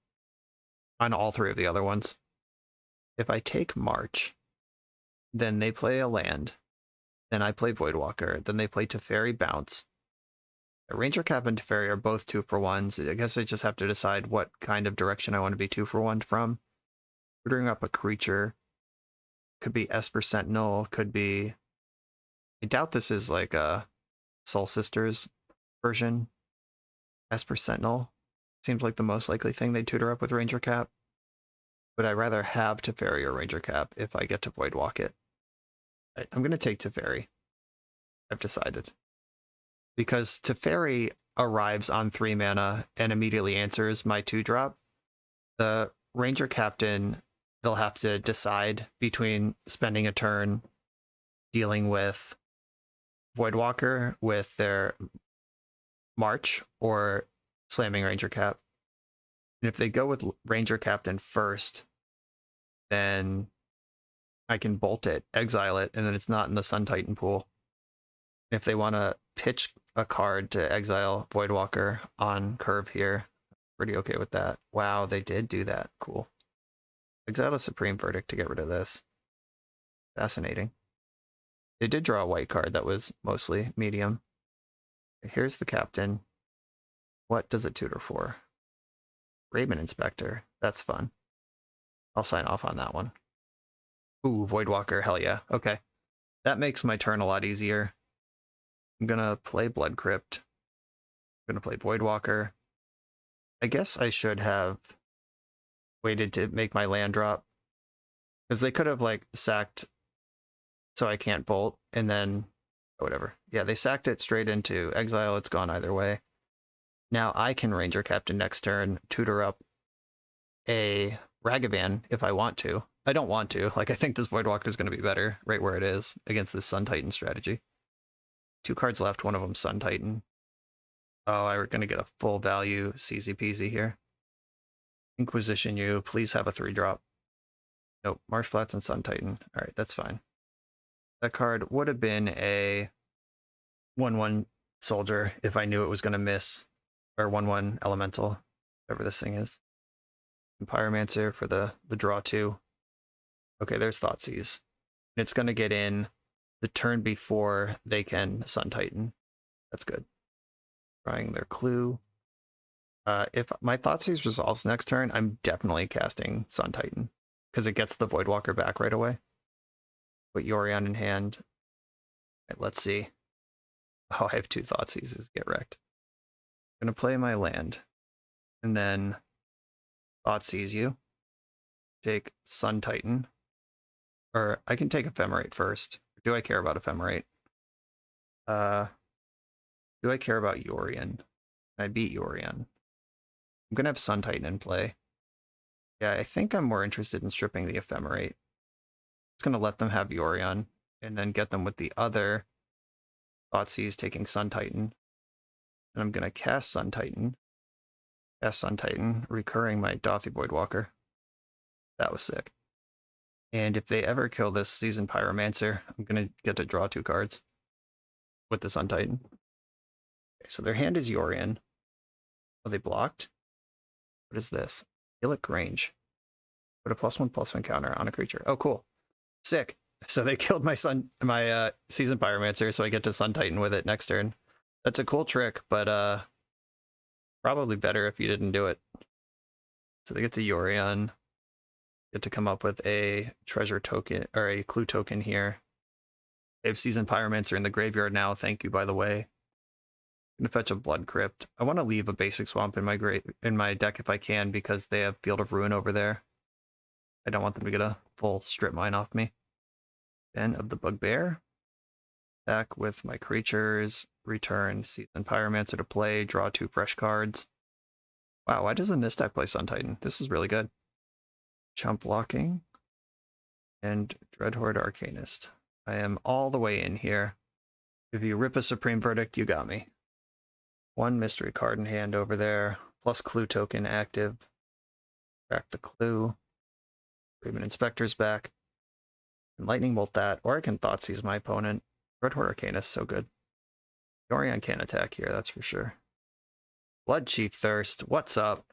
on all 3 of the other ones. If I take March, then they play a land, then I play Voidwalker, then they play Teferi Bounce. Ranger Cap and Teferi are both 2-for-1s. I guess I just have to decide what kind of direction I want to be 2-for-1 from. Ordering up a creature. Could be Esper Sentinel, could be... I doubt this is like a Soul Sisters version. Esper Sentinel seems like the most likely thing they'd tutor up with Ranger Cap. But I'd rather have Teferi or Ranger Cap if I get to Voidwalk it. I'm going to take Teferi. I've decided. Because Teferi arrives on 3 mana and immediately answers my 2-drop. The Ranger Captain, they'll have to decide between spending a turn dealing with Voidwalker with their March or slamming Ranger Cap. And if they go with Ranger Captain first, then I can bolt it, exile it, and then it's not in the Sun Titan pool. If they want to pitch a card to exile Voidwalker on curve here, pretty okay with that. Wow, they did do that. Cool. Exile a Supreme Verdict to get rid of this. Fascinating. They did draw a white card that was mostly medium. Here's the captain. What does it tutor for? Raven Inspector. That's fun. I'll sign off on that one. Ooh, Voidwalker. Hell yeah. Okay. That makes my turn a lot easier. I'm gonna play Blood Crypt. I'm gonna play Voidwalker. I guess I should have waited to make my land drop. Because they could have, like, sacked so I can't bolt, and then whatever. Yeah, they sacked it straight into exile. It's gone either way. Now I can Ranger Captain next turn, tutor up a Ragavan if I want to. I don't want to. Like, I think this Voidwalker is going to be better right where it is against this Sun Titan strategy. 2 cards left, one of them Sun Titan. Oh, I'm going to get a full value CZ Peasy here. Inquisition you. Please have a 3-drop. Nope, Marsh Flats and Sun Titan. All right, that's fine. That card would have been a 1/1 soldier if I knew it was going to miss. Or 1/1 elemental, whatever this thing is. Pyromancer for the draw 2. Okay, there's Thoughtseize. And it's going to get in the turn before they can Sun Titan. That's good. Trying their clue. If my Thoughtseize resolves next turn, I'm definitely casting Sun Titan. Because it gets the Voidwalker back right away. Put Yorion in hand. Right, let's see. Oh, I have 2 Thoughtseizes. Get wrecked. I'm going to play my land. And then Thoughtseize you. Take Sun Titan. Or I can take Ephemerate first. Do I care about Ephemerate? Do I care about Yorion? I beat Yorion. I'm going to have Sun Titan in play. Yeah, I think I'm more interested in stripping the Ephemerate. It's going to let them have Yorion, and then get them with the other Thoughtseize taking Sun Titan. And I'm going to cast Sun Titan. Cast Sun Titan, recurring my Dothy Voidwalker. That was sick. And if they ever kill this Seasoned Pyromancer, I'm going to get to draw 2 cards with the Sun Titan. Okay, so their hand is Yorion. Are they blocked? What is this? Illic range. Put a +1/+1 counter on a creature. Oh, cool. Sick. So they killed my Seasoned Pyromancer, so I get to Sun Titan with it next turn. That's a cool trick, but probably better if you didn't do it. So they get to Yorion. Get to come up with a treasure token, or a clue token here. They have Seasoned Pyromancer in the graveyard now, thank you, by the way. I'm gonna fetch a Blood Crypt. I want to leave a basic swamp in my deck if I can, because they have Field of Ruin over there. I don't want them to get a full strip mine off me. Den of the Bugbear. Attack with my creatures. Return Seasoned Pyromancer to play. Draw 2 fresh cards. Wow, why doesn't this deck play Sun Titan? This is really good. Chump blocking. And Dreadhorde Arcanist. I am all the way in here. If you rip a Supreme Verdict, you got me. 1 mystery card in hand over there, plus clue token active. Crack the clue. Raven Inspector's back. And Lightning Bolt that, or I can Thoughtseize my opponent. Dreadhorde Arcanist, so good. Yorion can't attack here, that's for sure. Blood Chief Thirst, what's up?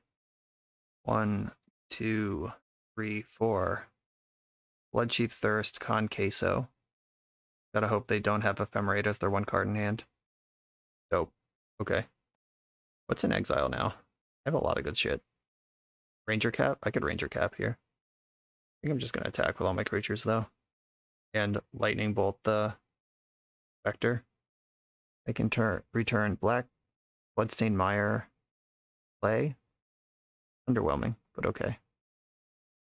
1, 2, 3, 4. Blood Chief Thirst, Con Queso. Gotta hope they don't have Ephemerate as their 1 card in hand. Dope. Okay. What's in exile now? I have a lot of good shit. Ranger Cap? I could Ranger Cap here. I think I'm just gonna attack with all my creatures though. And Lightning Bolt the Vector. I can return Black Bloodstained Mire. Play. Underwhelming, but okay.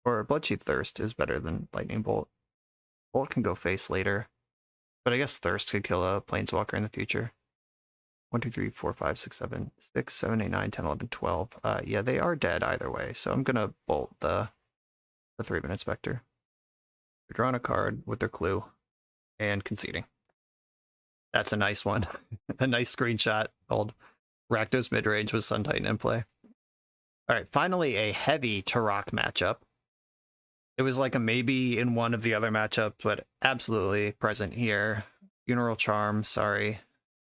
Or Bloodchief Thirst is better than Lightning Bolt. Bolt can go face later. But I guess Thirst could kill a Planeswalker in the future. 1, 2, 3, 4, 5, 6, 7, 6, 7, 8, 9, 10, 11, 12. Yeah, they are dead either way, so I'm gonna bolt the 3-minute Spectre. They're drawing a card with their clue and conceding. That's a nice one. A nice screenshot. Old Rakdos Midrange with Sun Titan in play. All right, finally a heavy Tarok matchup. It was like a maybe in one of the other matchups, but absolutely present here. Funeral Charm, sorry.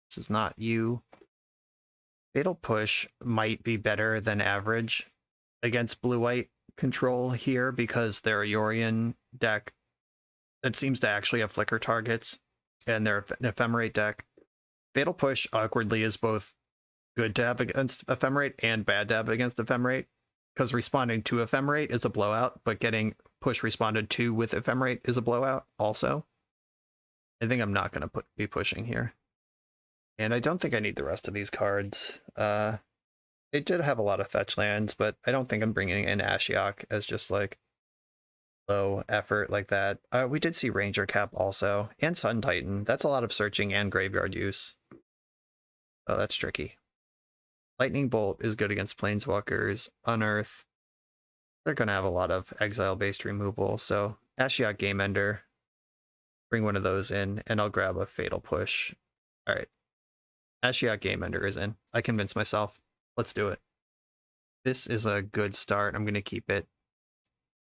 This is not you. Fatal Push might be better than average against blue-white control here because they're a Yorion deck that seems to actually have flicker targets, and they're an Ephemerate deck. Fatal Push awkwardly is both good to have against Ephemerate and bad to have against Ephemerate, because responding to Ephemerate is a blowout, but getting push responded to with Ephemerate is a blowout also. I think I'm not going to be pushing here. And I don't think I need the rest of these cards. They did have a lot of fetch lands, but I don't think I'm bringing in Ashiok as just like low effort like that. We did see Ranger Cap also, and Sun Titan. That's a lot of searching and graveyard use. Oh, that's tricky. Lightning Bolt is good against Planeswalkers. Unearth, they're going to have a lot of exile-based removal, so Ashiok Game Ender, bring one of those in, and I'll grab a Fatal Push. All right. Ashiok Game Ender is in. I convinced myself. Let's do it. This is a good start. I'm going to keep it.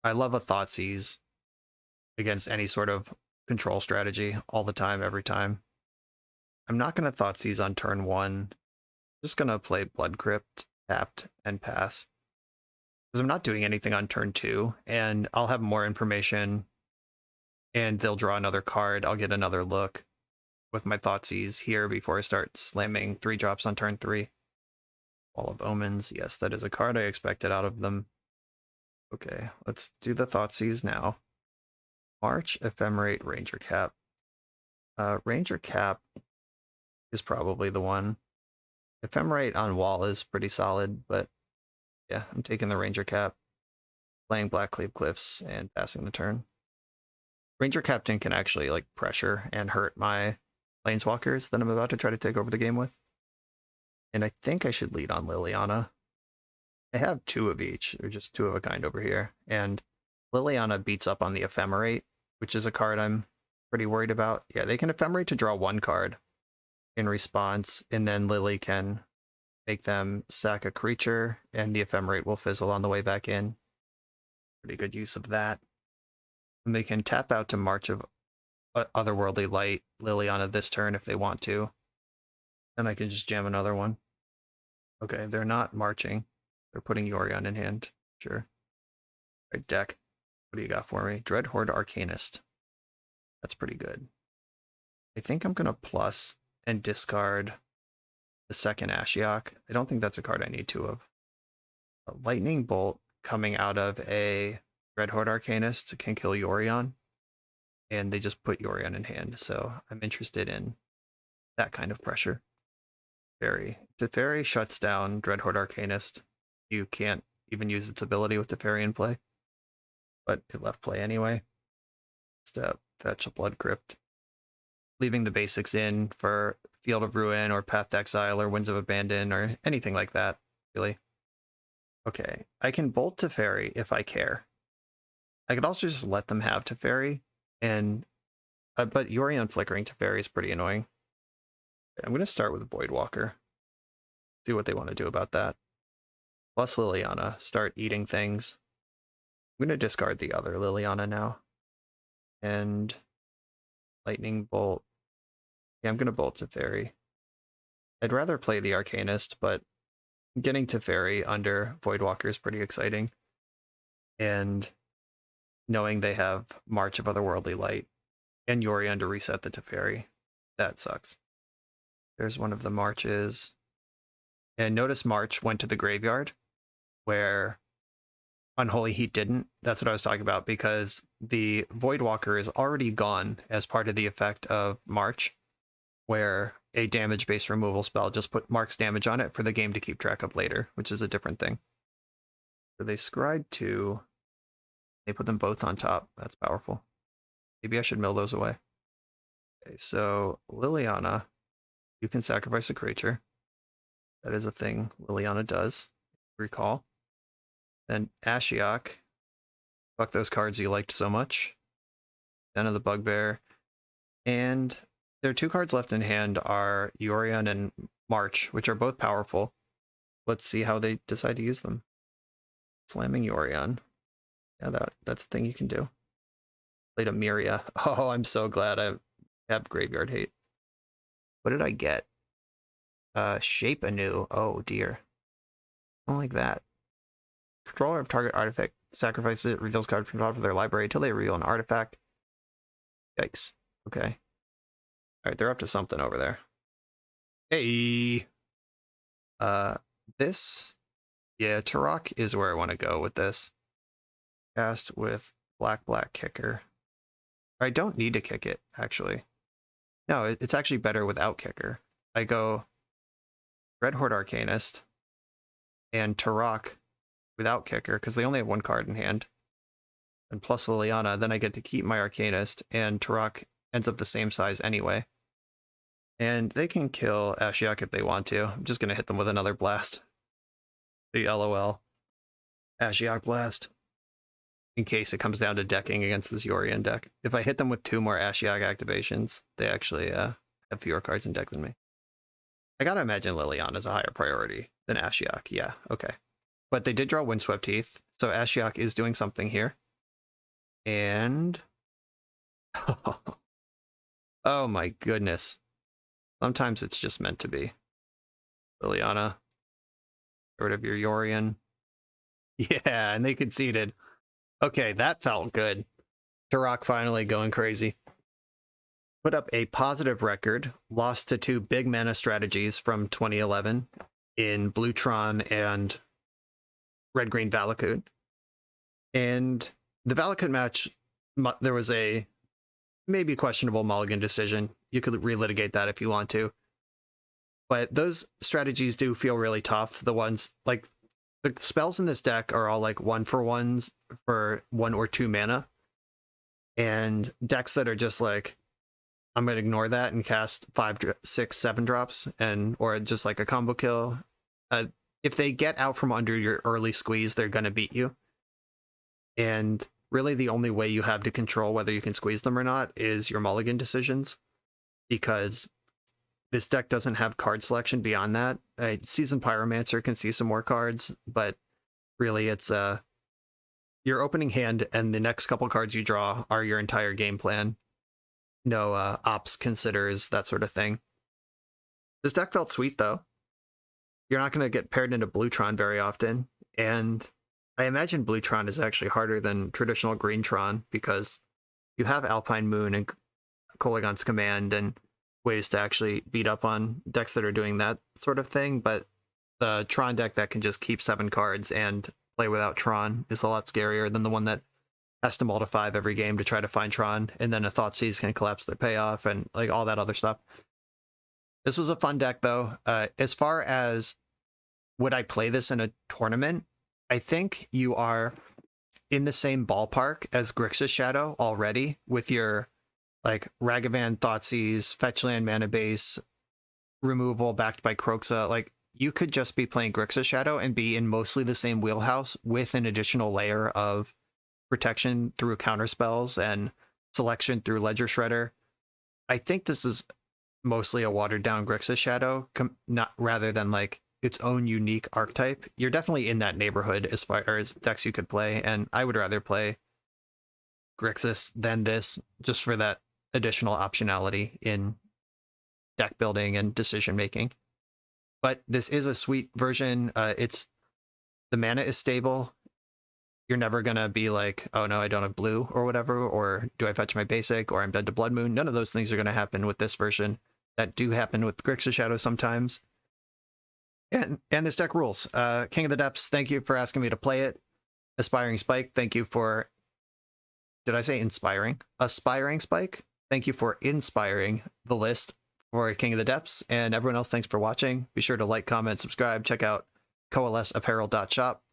I love a Thoughtseize against any sort of control strategy all the time, every time. I'm not going to Thoughtseize on turn 1. Just going to play Blood Crypt, tapped, and pass. Because I'm not doing anything on turn 2, and I'll have more information, and they'll draw another card. I'll get another look with my Thoughtseize here before I start slamming 3-drops on turn 3. Wall of Omens. Yes, that is a card I expected out of them. Okay, let's do the Thoughtseize now. March, Ephemerate, Ranger Cap. Ranger Cap is probably the one. Ephemerate on wall is pretty solid, but yeah, I'm taking the Ranger Cap, playing Blackcleave Cliffs, and passing the turn. Ranger Captain can actually like pressure and hurt my Planeswalkers that I'm about to try to take over the game with. And I think I should lead on Liliana. I have 2 of each. They're just 2 of a kind over here. And Liliana beats up on the Ephemerate, which is a card I'm pretty worried about. Yeah, they can Ephemerate to draw 1 card in response, and then Lily can make them sack a creature, and the Ephemerate will fizzle on the way back in. Pretty good use of that. And they can tap out to March of Otherworldly Light Liliana this turn if they want to. And I can just jam another one. Okay, they're not marching. They're putting Yorion in hand. Sure. All right, deck. What do you got for me? Dreadhorde Arcanist. That's pretty good. I think I'm going to plus and discard the second Ashiok. I don't think that's a card I need 2 of. A Lightning Bolt coming out of a Dreadhorde Arcanist can kill Yorion. And they just put Yorion in hand. So I'm interested in that kind of pressure. Teferi shuts down Dreadhorde Arcanist. You can't even use its ability with Teferi in play. But it left play anyway. Step, fetch a Blood Crypt. Leaving the basics in for Field of Ruin or Path to Exile or Winds of Abandon or anything like that, really. Okay, I can bolt Teferi if I care. I could also just let them have Teferi, and but Yorion flickering Teferi is pretty annoying. I'm going to start with Voidwalker. See what they want to do about that. Plus Liliana, start eating things. I'm going to discard the other Liliana now. And Lightning Bolt. Yeah, I'm going to bolt Teferi. I'd rather play the Arcanist, but getting Teferi under Voidwalker is pretty exciting. And knowing they have March of Otherworldly Light and Yorion to reset the Teferi, that sucks. There's one of the marches. And notice March went to the graveyard, where Unholy Heat didn't. That's what I was talking about, because the Voidwalker is already gone as part of the effect of March, where a damage-based removal spell just marks damage on it for the game to keep track of later, which is a different thing. So they scryed 2. They put them both on top. That's powerful. Maybe I should mill those away. Okay, so Liliana, you can sacrifice a creature. That is a thing Liliana does, recall. Then Ashiok. Fuck those cards you liked so much. Den of the Bugbear. And their 2 cards left in hand are Yorion and March, which are both powerful. Let's see how they decide to use them. Slamming Yorion. Yeah, that's the thing you can do. Played a Myria. Oh, I'm so glad I have Graveyard Hate. What did I get? Shape Anew. Oh dear. I don't like that. Controller of target artifact sacrifice it, reveals card from top of their library until they reveal an artifact. Yikes. Okay. Alright, they're up to something over there. Hey! This... Yeah, Turok is where I want to go with this. Cast with black kicker. I don't need to kick it, actually. No, it's actually better without kicker. I go Red Horde Arcanist and Turok without kicker, because they only have one card in hand. And plus Liliana, then I get to keep my Arcanist, and Turok ends up the same size anyway. And they can kill Ashiok if they want to. I'm just going to hit them with another blast. The LOL. Ashiok Blast. In case it comes down to decking against this Yorion deck. If I hit them with 2 more Ashiok activations, they actually have fewer cards in deck than me. I gotta imagine Liliana is a higher priority than Ashiok. Yeah, okay. But they did draw Windswept Teeth, so Ashiok is doing something here. And... oh my goodness. Sometimes it's just meant to be. Liliana. Get rid of your Yorion. Yeah, and they conceded. Okay, that felt good. Turok finally going crazy. Put up a positive record. Lost to 2 big mana strategies from 2011 in Bluetron and Red-Green Valakut. And the Valakut match, there was a maybe questionable mulligan decision. You could relitigate that if you want to. But those strategies do feel really tough. The ones, like, the spells in this deck are all like 1-for-1s for 1 or 2 mana. And decks that are just like, I'm going to ignore that and cast 5, 6, 7 drops, or just like a combo kill. If they get out from under your early squeeze, they're going to beat you. And really the only way you have to control whether you can squeeze them or not is your mulligan decisions. Because this deck doesn't have card selection beyond that. Seasoned Pyromancer can see some more cards, but really it's your opening hand and the next couple cards you draw are your entire game plan. No ops considers, that sort of thing. This deck felt sweet, though. You're not going to get paired into Bluetron very often, and I imagine Bluetron is actually harder than traditional Greentron because you have Alpine Moon and Kolaghan's Command and ways to actually beat up on decks that are doing that sort of thing, but the Tron deck that can just keep 7 cards and play without Tron is a lot scarier than the one that has to mull to 5 every game to try to find Tron, and then a Thoughtseize can collapse their payoff and like all that other stuff. This was a fun deck, though. As far as would I play this in a tournament, I think you are in the same ballpark as Grixis Shadow already with your like Ragavan, Thoughtseize, Fetchland, Mana Base, removal backed by Kroxa. Like, you could just be playing Grixis Shadow and be in mostly the same wheelhouse with an additional layer of protection through counter spells and selection through Ledger Shredder. I think this is mostly a watered down Grixis Shadow, not rather than like its own unique archetype. You're definitely in that neighborhood as far as decks you could play, and I would rather play Grixis than this, just for that additional optionality in deck building and decision making. But this is a sweet version. The mana is stable. You're never gonna be like, oh no, I don't have blue or whatever, or do I fetch my basic, or I'm dead to Blood Moon. None of those things are gonna happen with this version. That do happen with Grixis Shadow sometimes. And this deck rules. King of the Depths, thank you for asking me to play it. Aspiringspike, thank you for... Did I say inspiring? Aspiringspike, thank you for inspiring the list for King of the Depths. And everyone else, thanks for watching. Be sure to like, comment, subscribe. Check out coalesceapparel.shop.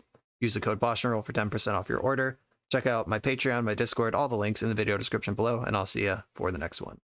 Use the code BoshNRoll for 10% off your order. Check out my Patreon, my Discord, all the links in the video description below, and I'll see you for the next one.